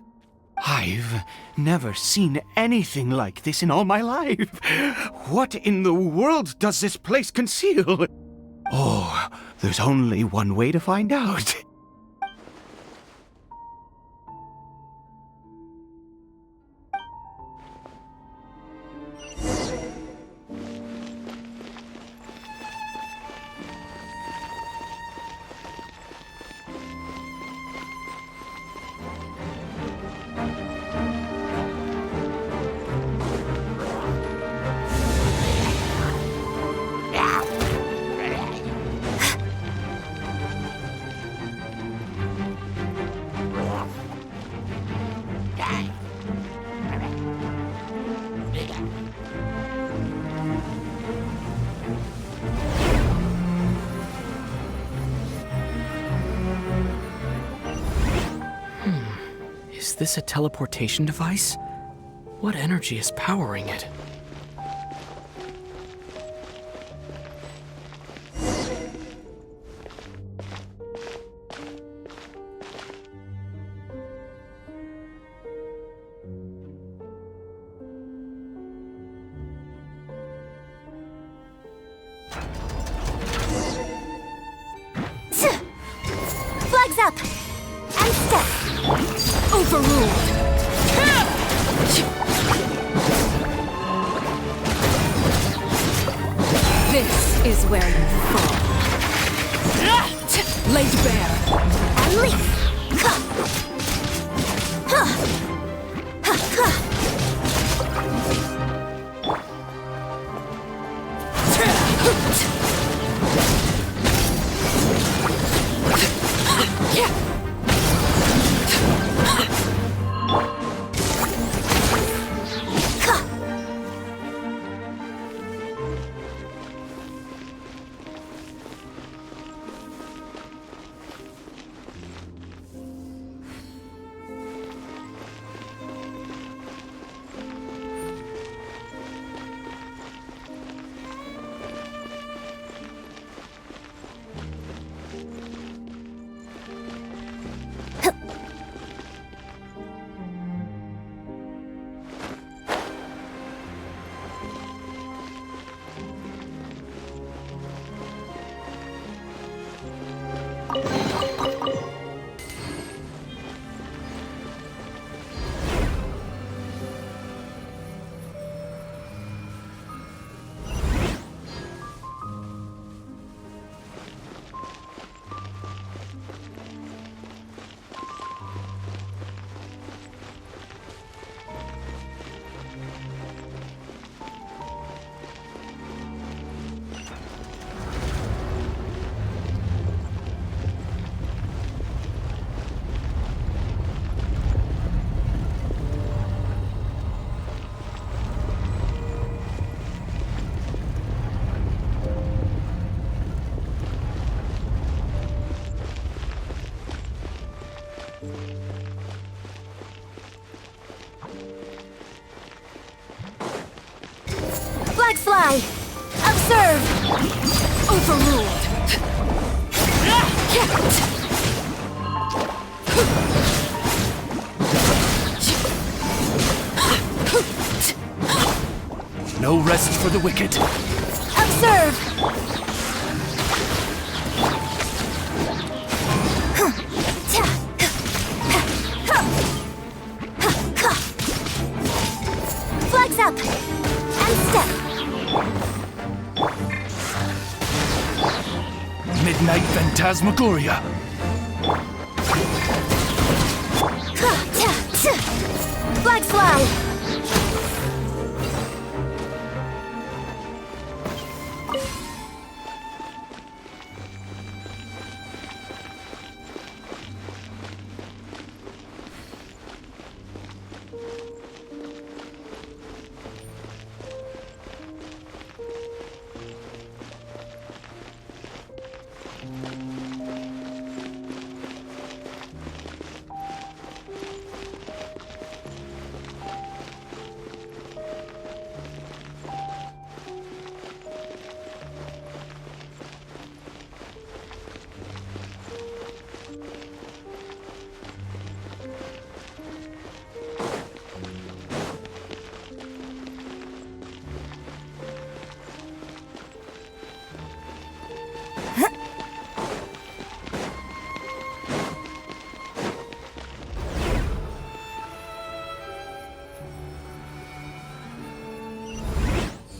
I've never seen anything like this in all my life. What in the world does this place conceal? Oh, there's only one way to find out. Is this a teleportation device? What energy is powering it? Flags up! And step! Overruled. This is where you fall. Laid bare. And leap! Flag fly! Observe! Overruled! No rest for the wicked. Observe! Flags up! And step! Midnight Phantasmagoria. Flags fly!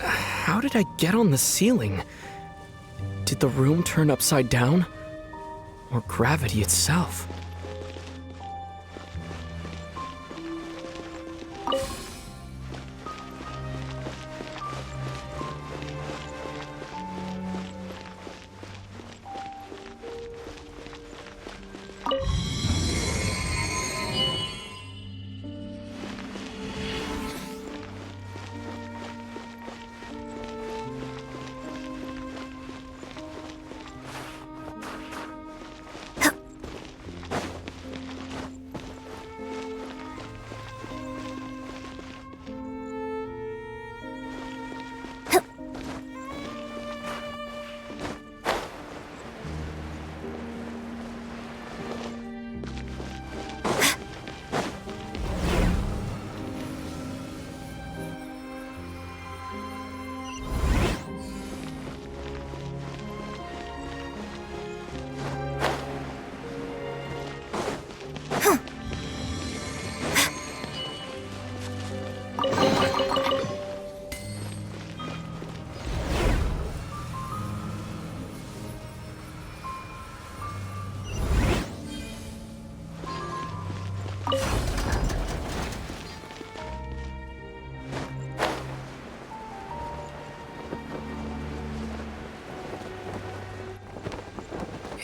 How did I get on the ceiling? Did the room turn upside down? Or gravity itself?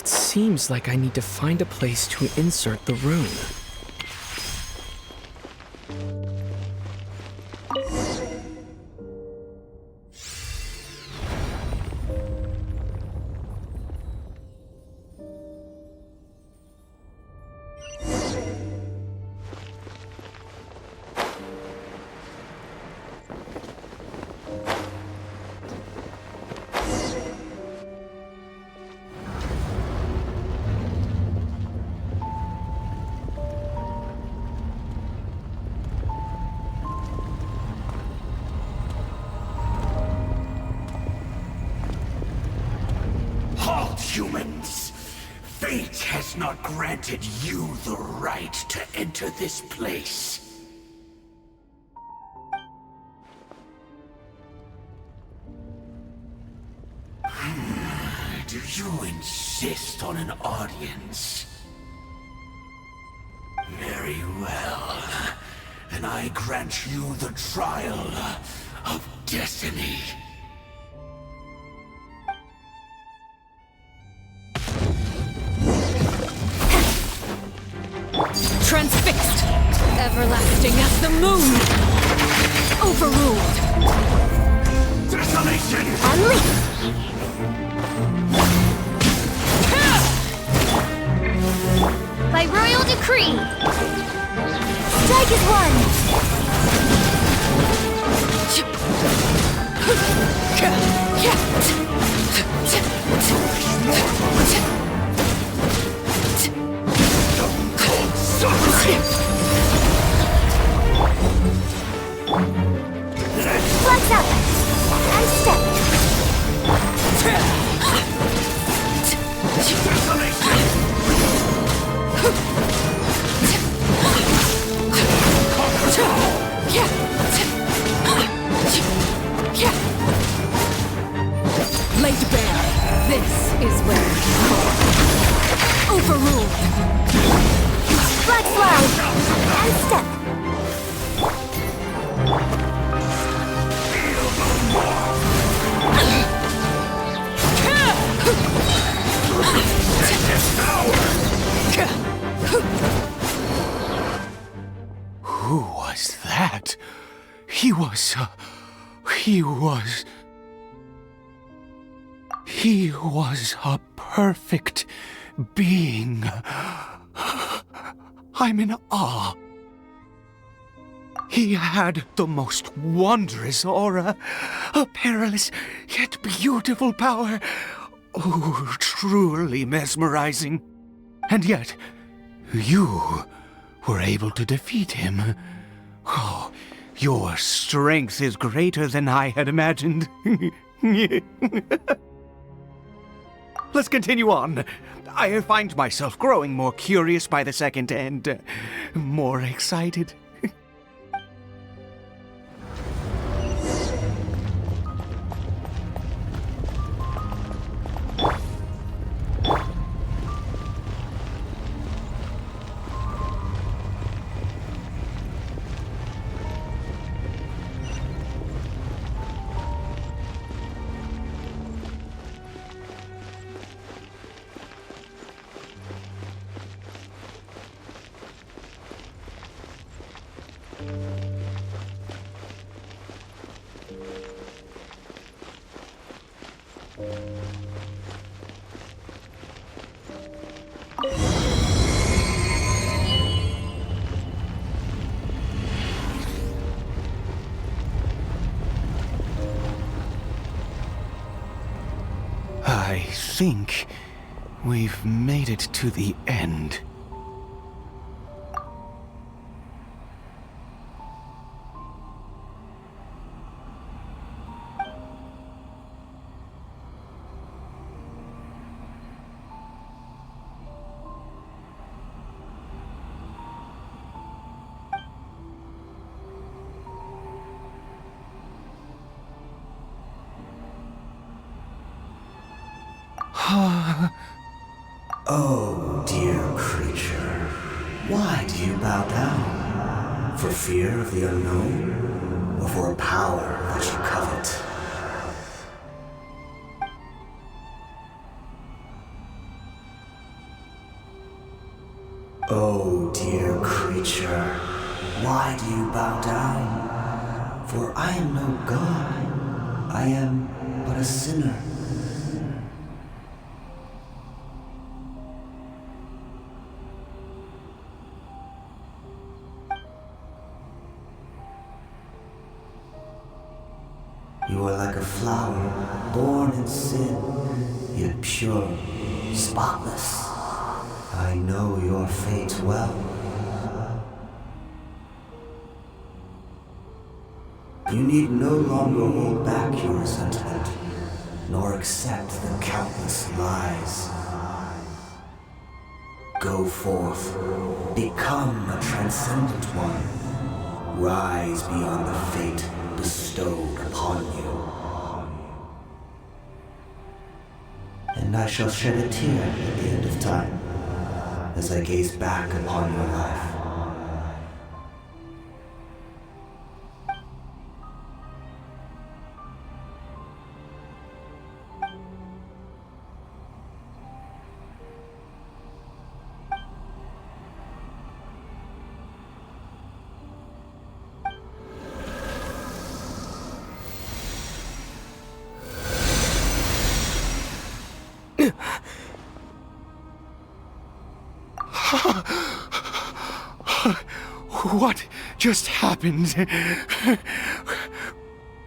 Seems like I need to find a place to insert the rune. Humans, fate has not granted you the right to enter this place. Do you insist on an audience? Very well. Then I grant you the trial of destiny. Transfixed! Everlasting as the moon! Overruled! Desolation! Unleashed! By royal decree! Strike is one! Flex up and step. Laid bare. This is where we fall. Overruled. Black slide and step. Who was that? He was a perfect being. I'm in awe. He had the most wondrous aura, a perilous yet beautiful power. Oh, truly mesmerizing. And yet, you were able to defeat him. Oh, your strength is greater than I had imagined. Let's continue on. I find myself growing more curious by the second and more excited. I think we've made it to the end. Oh, dear creature, why do you bow down? For fear of the unknown? Or for a power that you covet? Oh, dear creature, why do you bow down? For I am no god, I am but a sinner. You are like a flower, born in sin, yet pure, spotless. I know your fate well. You need no longer hold back your resentment, nor accept the countless lies. Go forth, become a transcendent one. Rise beyond the fate bestowed upon you. And I shall shed a tear at the end of time, as I gaze back upon your life. What just happened?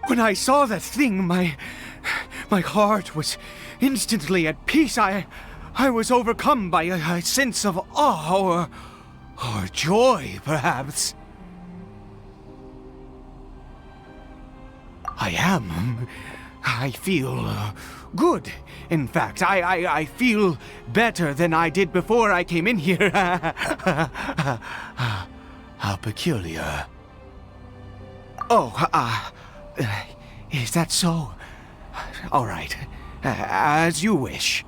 When I saw that thing, my heart was instantly at peace. I was overcome by a sense of awe or joy, perhaps. I feel good. In fact, I feel better than I did before I came in here. How peculiar. Oh, is that so? All right, as you wish.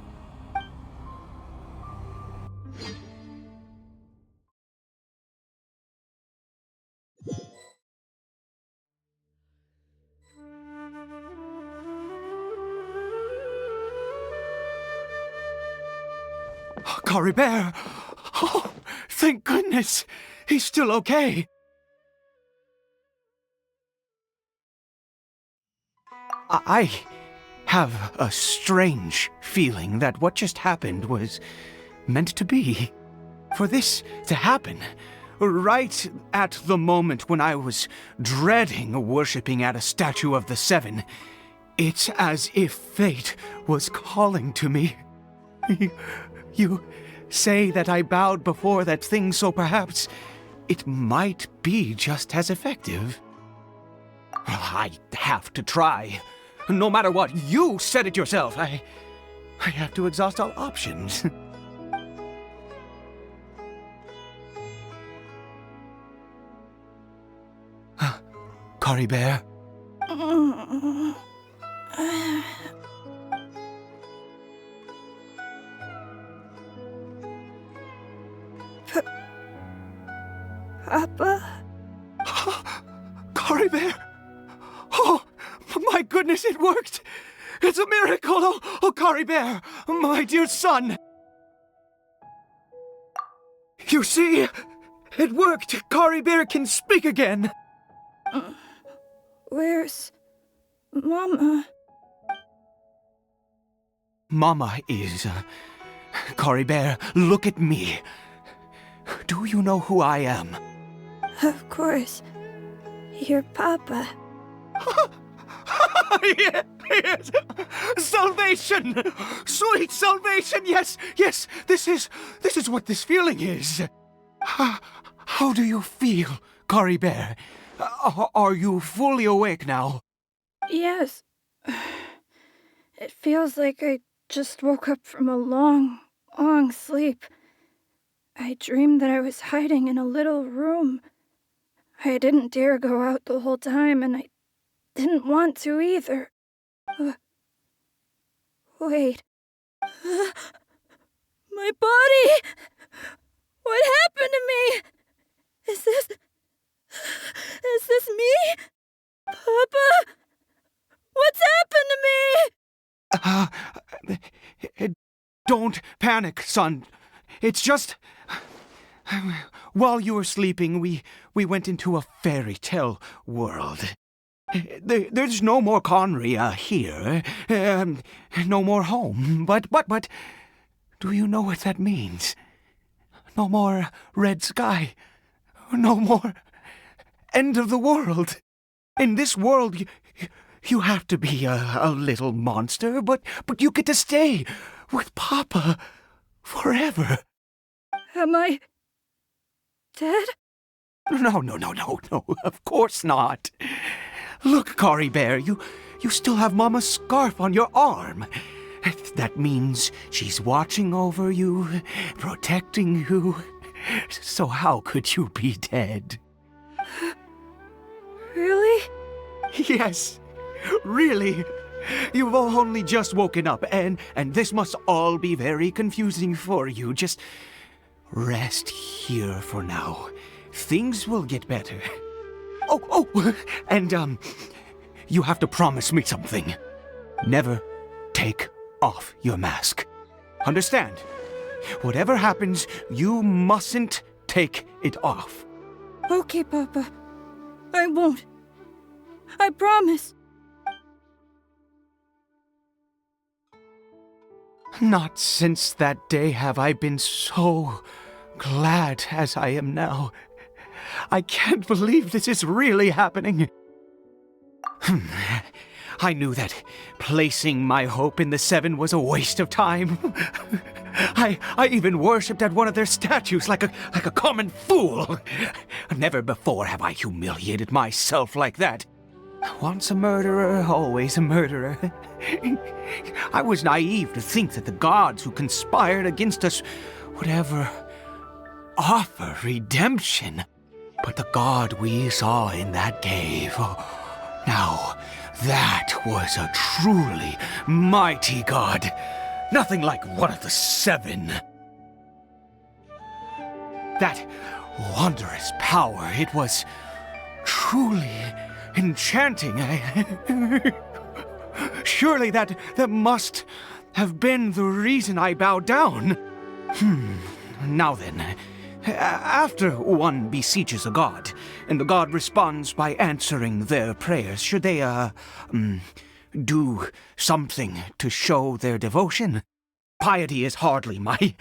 Caribert! Oh, thank goodness! He's still okay! I have a strange feeling that what just happened was meant to be. For this to happen, right at the moment when I was dreading worshipping at a statue of the Seven, it's as if fate was calling to me. You say that I bowed before that thing, so perhaps it might be just as effective. I have to try. No matter what, you said it yourself. I have to exhaust all options. Caribert? Papa? Caribert! Oh, my goodness, it worked! It's a miracle! Oh, Caribert, my dear son! You see, it worked! Caribert can speak again! Where's Mama? Mama is... Caribert, look at me. Do you know who I am? Of course. Your Papa. Yes! Salvation! Sweet salvation! Yes! This is what this feeling is. How do you feel, Caribert? Are you fully awake now? Yes. It feels like I just woke up from a long, long sleep. I dreamed that I was hiding in a little room. I didn't dare go out the whole time, and I didn't want to either. Wait. My body! What happened to me? Is this me? Papa? What's happened to me? Don't panic, son. It's just... While you were sleeping, we went into a fairy tale world. There's no more Conria here. No more home. But... Do you know what that means? No more red sky. No more end of the world. In this world, you have to be a little monster, but you get to stay with Papa forever. Am I dead? No, of course not. Look, Caribert, you still have Mama's scarf on your arm. That means she's watching over you, protecting you. So how could you be dead? Really? Yes, really. You've only just woken up, and this must all be very confusing for you. Just rest here for now. Things will get better. Oh, and you have to promise me something. Never take off your mask. Understand? Whatever happens, you mustn't take it off. Okay, Papa. I won't. I promise. Not since that day have I been so glad as I am now. I can't believe this is really happening. I knew that placing my hope in the Seven was a waste of time. I even worshipped at one of their statues like a common fool. Never before have I humiliated myself like that. Once a murderer, always a murderer. I was naive to think that the gods who conspired against us would ever offer redemption. But the god we saw in that cave, now that was a truly mighty god. Nothing like one of the Seven. That wondrous power, it was truly enchanting. Surely that must have been the reason I bowed down. Now then, after one beseeches a god, and the god responds by answering their prayers, should they, do something to show their devotion? Piety is hardly my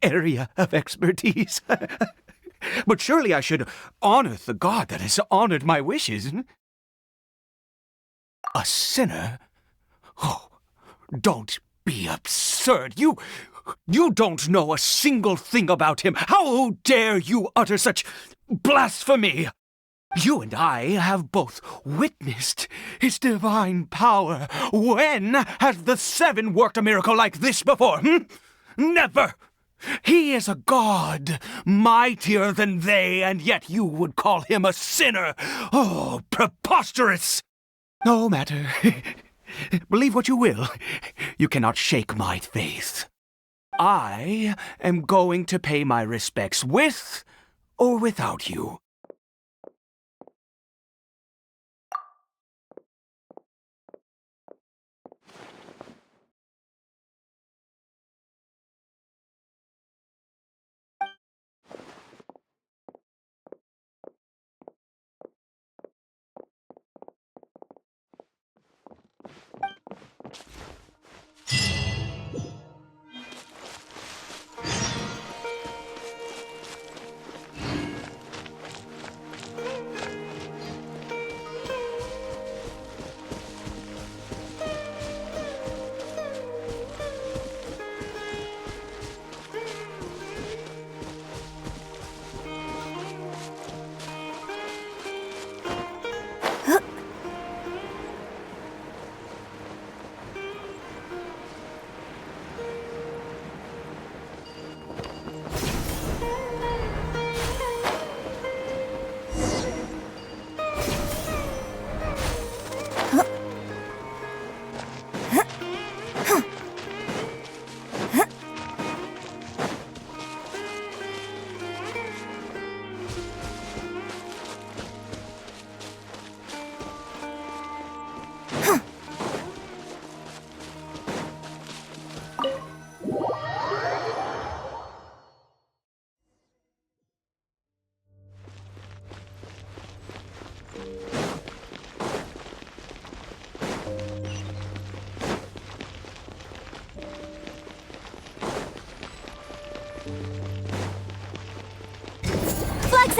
area of expertise. But surely I should honor the god that has honored my wishes. A sinner? Oh, don't be absurd. You don't know a single thing about him. How dare you utter such blasphemy? You and I have both witnessed his divine power. When has the Seven worked a miracle like this before? Never! He is a god, mightier than they, and yet you would call him a sinner. Oh, preposterous! No matter. Believe what you will. You cannot shake my faith. I am going to pay my respects with or without you.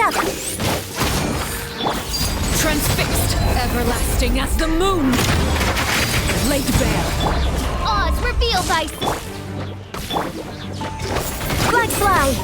Up. Transfixed, everlasting as the moon. Laid bare. Oz revealed by Black fly.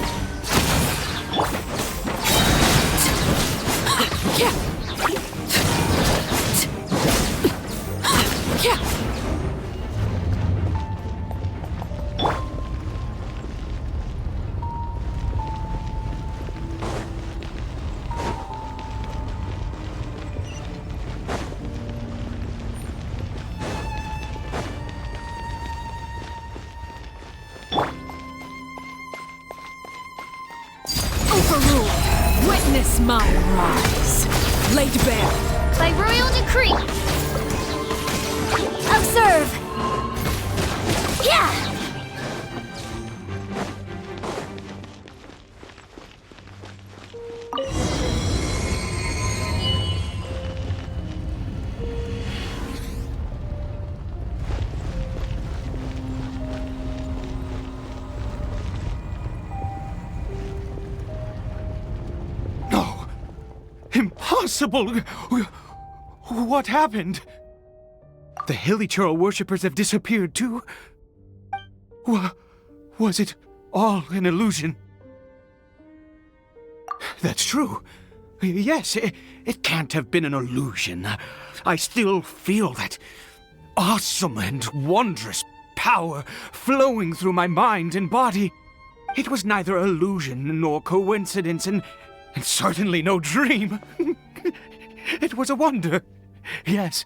Witness my rise, laid bare by royal decree. Observe. Yeah. Impossible! What happened? The hilichurl worshippers have disappeared too? Was it all an illusion? That's true. Yes, it can't have been an illusion. I still feel that awesome and wondrous power flowing through my mind and body. It was neither illusion nor coincidence, and certainly no dream. It was a wonder. Yes,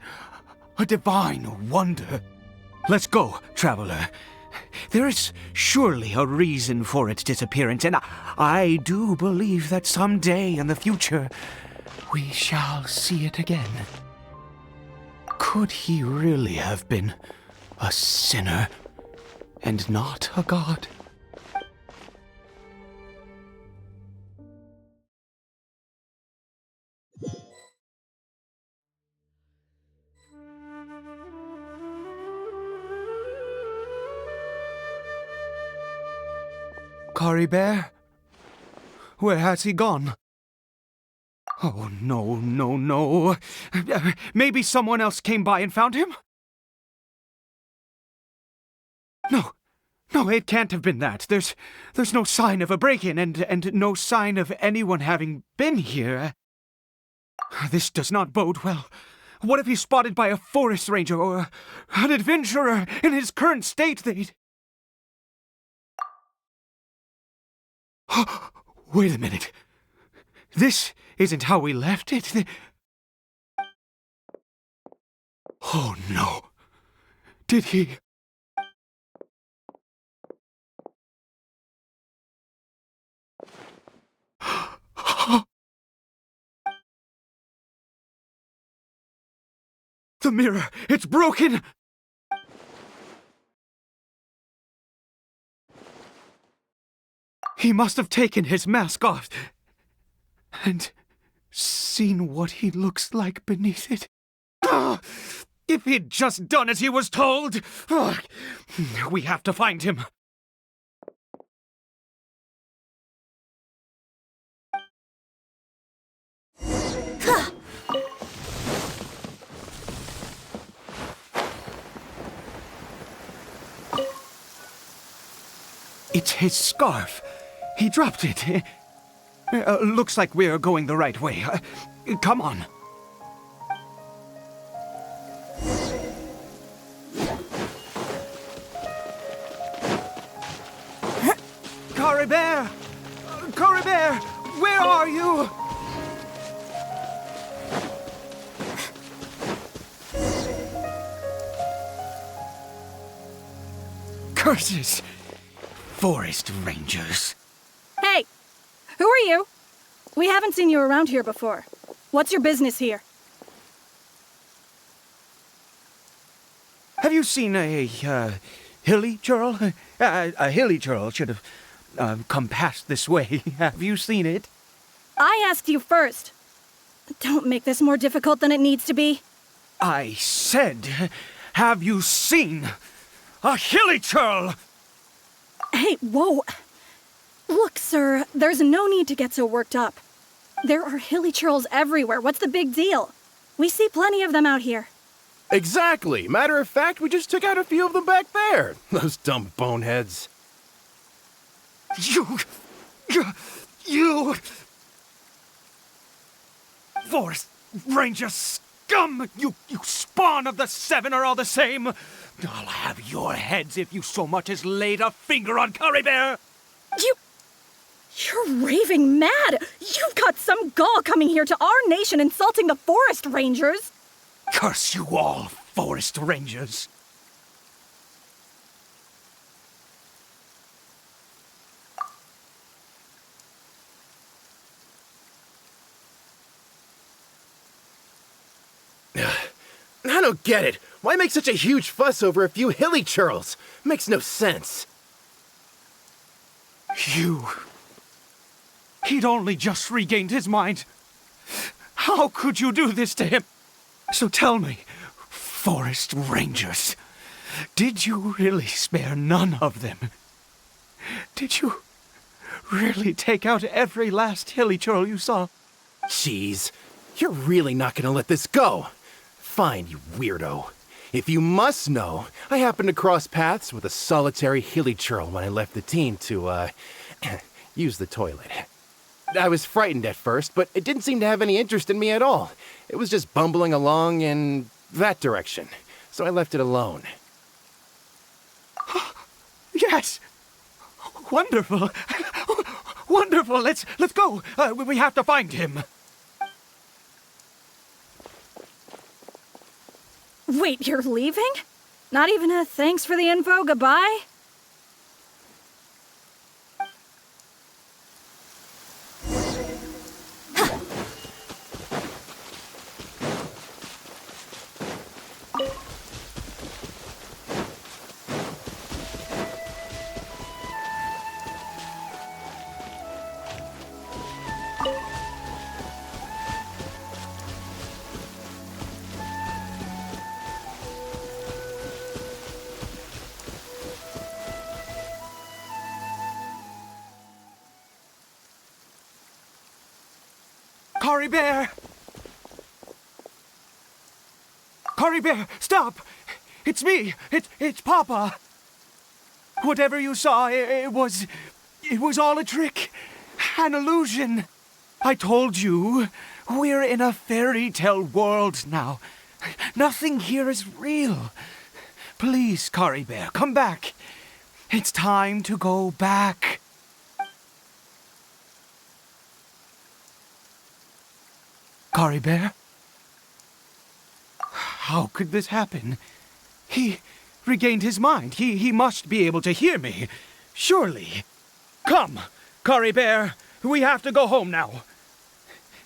a divine wonder. Let's go, traveler. There is surely a reason for its disappearance, and I do believe that someday in the future we shall see it again. Could he really have been a sinner and not a god? Caribert? Where has he gone? Oh, no. Maybe someone else came by and found him? No, it can't have been that. There's no sign of a break-in and no sign of anyone having been here. This does not bode well. What if he's spotted by a forest ranger or an adventurer in his current state? Wait a minute. This isn't how we left it. Oh no. Did he... The mirror! It's broken! He must have taken his mask off and seen what he looks like beneath it. If he'd just done as he was told! We have to find him. It's his scarf. He dropped it. Looks like we're going the right way. Come on. Caribert! Caribert! Where are you? Curses! Forest rangers. Hey! Who are you? We haven't seen you around here before. What's your business here? Have you seen a hilichurl? A hilichurl should have come past this way. Have you seen it? I asked you first. Don't make this more difficult than it needs to be. I said, have you seen a hilichurl? Hey, whoa. Look, sir, there's no need to get so worked up. There are hilichurls everywhere. What's the big deal? We see plenty of them out here. Exactly. Matter of fact, we just took out a few of them back there. Those dumb boneheads. You... Forest Ranger scum! You spawn of the Seven are all the same! I'll have your heads if you so much as laid a finger on Caribert! You're raving mad! You've got some gall coming here to our nation insulting the Forest Rangers! Curse you all, Forest Rangers! I don't get it. Why make such a huge fuss over a few hilichurls? Makes no sense. He'd only just regained his mind. How could you do this to him? So tell me, Forest Rangers, did you really spare none of them? Did you really take out every last hilichurl you saw? Jeez, you're really not gonna let this go. Fine, you weirdo. If you must know, I happened to cross paths with a solitary hilichurl when I left the team to, use the toilet. I was frightened at first, but it didn't seem to have any interest in me at all. It was just bumbling along in that direction, so I left it alone. Yes! Wonderful! Wonderful! Let's go! We have to find him! Wait, you're leaving? Not even a thanks for the info, goodbye? Caribert! Caribert, stop! It's me! It's Papa! Whatever you saw, it was all a trick. An illusion. I told you, we're in a fairy tale world now. Nothing here is real. Please, Caribert, come back. It's time to go back. Caribert? How could this happen? He regained his mind. He must be able to hear me. Surely. Come, Caribert. We have to go home now.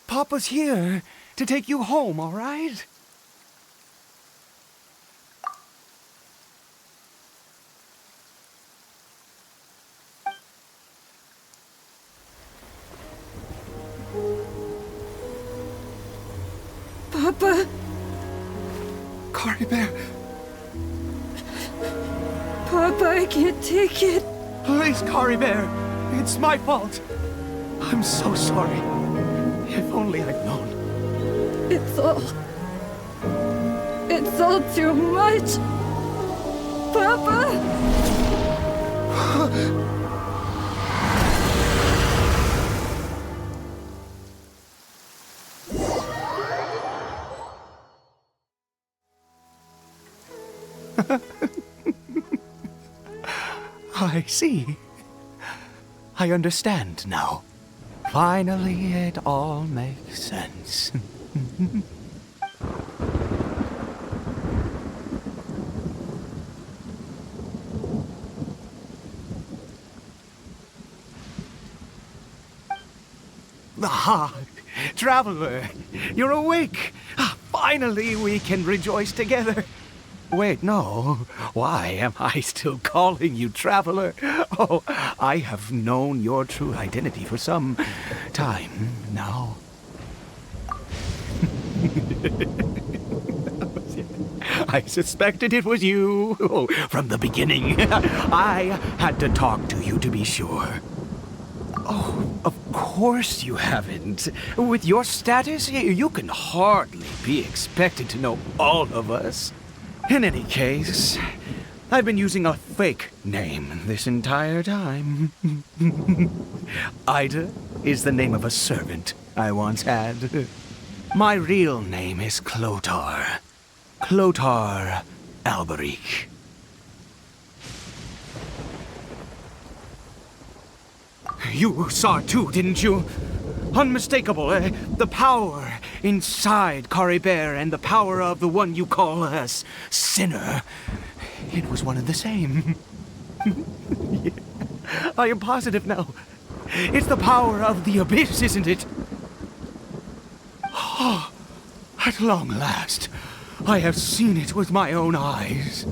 Papa's here to take you home, all right? Papa. Caribert. Papa, I can't take it. Please, Caribert. It's my fault. I'm so sorry. If only I'd known. It's all too much. Papa! I see. I understand now. Finally, it all makes sense. Ah, traveler, you're awake. Finally, we can rejoice together. Wait, no. Why am I still calling you traveler? Oh, I have known your true identity for some time now. I suspected it was you from the beginning. I had to talk to you to be sure. Oh, of course you haven't. With your status, you can hardly be expected to know all of us. In any case, I've been using a fake name this entire time. Eide is the name of a servant I once had. My real name is Chlothar. Chlothar Alberich. You saw it too, didn't you? Unmistakable, the power inside Caribert and the power of the one you call a sinner. It was one and the same. Yeah, I am positive now. It's the power of the abyss, isn't it? Oh, at long last, I have seen it with my own eyes.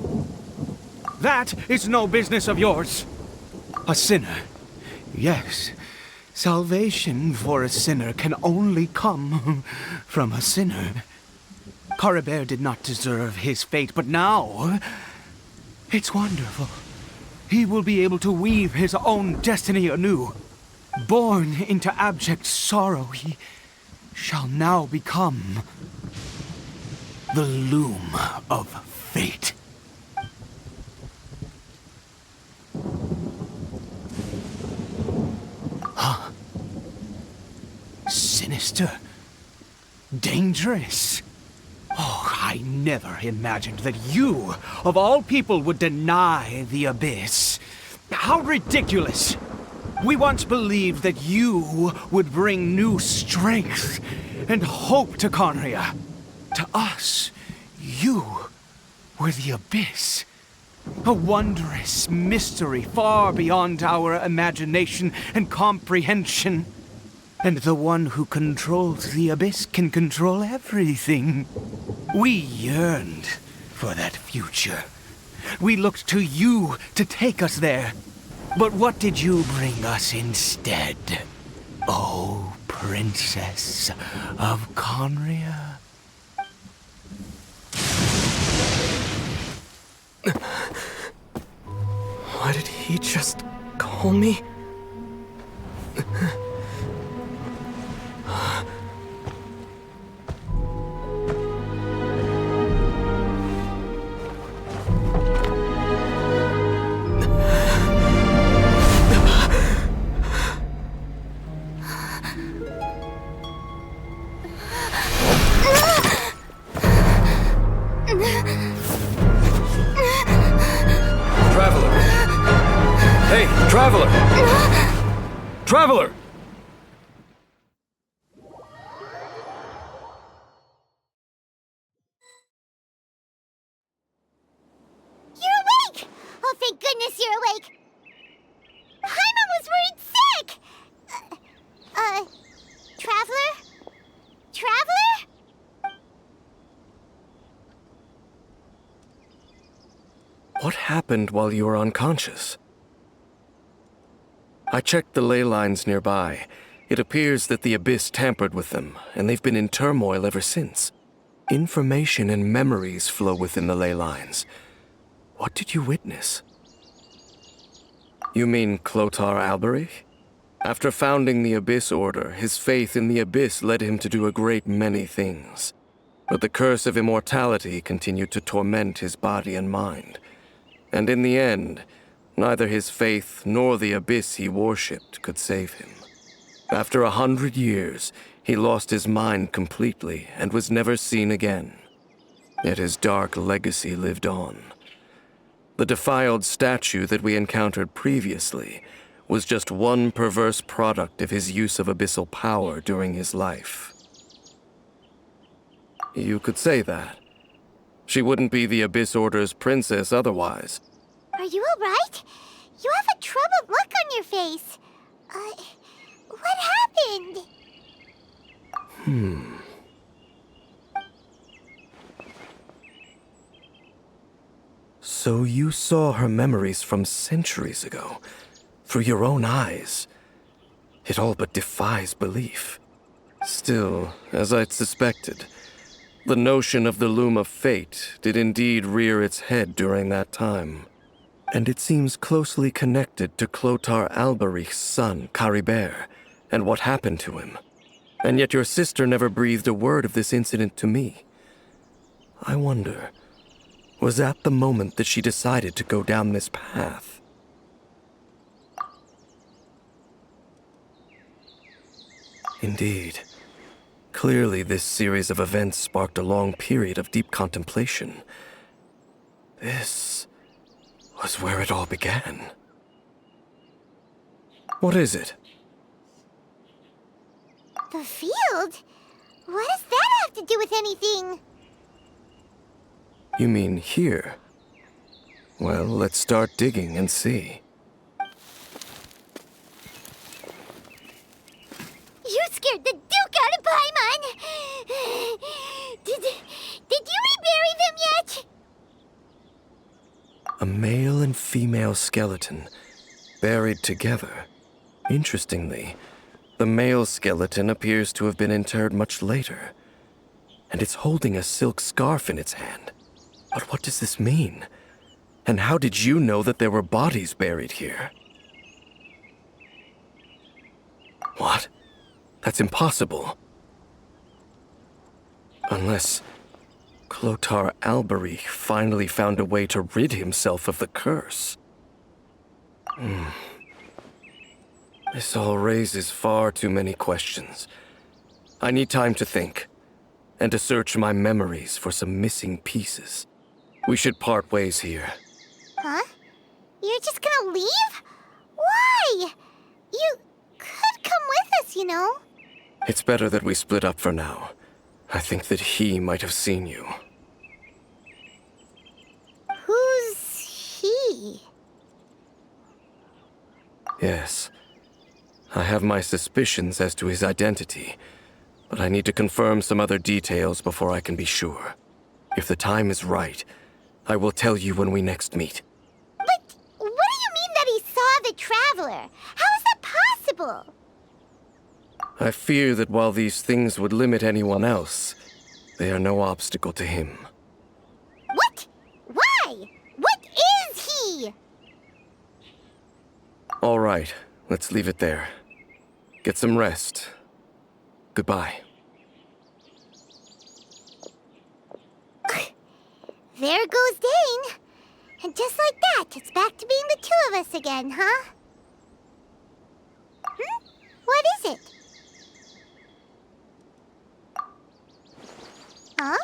That is no business of yours. A sinner. Yes. Salvation for a sinner can only come from a sinner. Caribert did not deserve his fate, but now it's wonderful. He will be able to weave his own destiny anew. Born into abject sorrow, he shall now become The loom of fate. Huh? Sinister. Dangerous. Oh, I never imagined that you, of all people, would deny the abyss. How ridiculous! We once believed that you would bring new strength and hope to Conria. To us, you were the abyss. A wondrous mystery far beyond our imagination and comprehension. And the one who controls the abyss can control everything. We yearned for that future. We looked to you to take us there. But what did you bring us instead? Oh, Princess of Conria. Why did he just call me? Traveler! You're awake! Oh, thank goodness you're awake! Paimon was worried sick! Traveler? Traveler? What happened while you were unconscious? I checked the ley lines nearby. It appears that the Abyss tampered with them, and they've been in turmoil ever since. Information and memories flow within the ley lines. What did you witness? You mean Chlothar Alberich? After founding the Abyss Order, his faith in the Abyss led him to do a great many things. But the curse of immortality continued to torment his body and mind. And in the end, neither his faith nor the abyss he worshipped could save him. After 100 years, he lost his mind completely and was never seen again. Yet his dark legacy lived on. The defiled statue that we encountered previously was just one perverse product of his use of abyssal power during his life. You could say that. She wouldn't be the Abyss Order's princess otherwise. Are you alright? You have a troubled look on your face. What happened? So you saw her memories from centuries ago, through your own eyes. It all but defies belief. Still, as I'd suspected, the notion of the Loom of Fate did indeed rear its head during that time. And it seems closely connected to Chlothar Alberich's son, Caribert, and what happened to him. And yet your sister never breathed a word of this incident to me. I wonder, was that the moment that she decided to go down this path? Indeed. Clearly, this series of events sparked a long period of deep contemplation. This was where it all began. What is it? The field? What does that have to do with anything? You mean here? Well, let's start digging and see. You scared the Duke out of Paimon! Did you rebury them yet? A male and female skeleton, buried together. Interestingly, the male skeleton appears to have been interred much later, and it's holding a silk scarf in its hand. But what does this mean? And how did you know that there were bodies buried here? What? That's impossible. Unless Chlothar Alberich finally found a way to rid himself of the curse. This all raises far too many questions. I need time to think, and to search my memories for some missing pieces. We should part ways here. Huh? You're just gonna leave? Why? You could come with us, you know. It's better that we split up for now. I think that he might have seen you. Who's he? Yes. I have my suspicions as to his identity, but I need to confirm some other details before I can be sure. If the time is right, I will tell you when we next meet. But what do you mean that he saw the Traveler? How is that possible? I fear that while these things would limit anyone else, they are no obstacle to him. What? Why? What is he? All right, let's leave it there. Get some rest. Goodbye. There goes Dane. And just like that, it's back to being the two of us again, huh? What is it? Huh?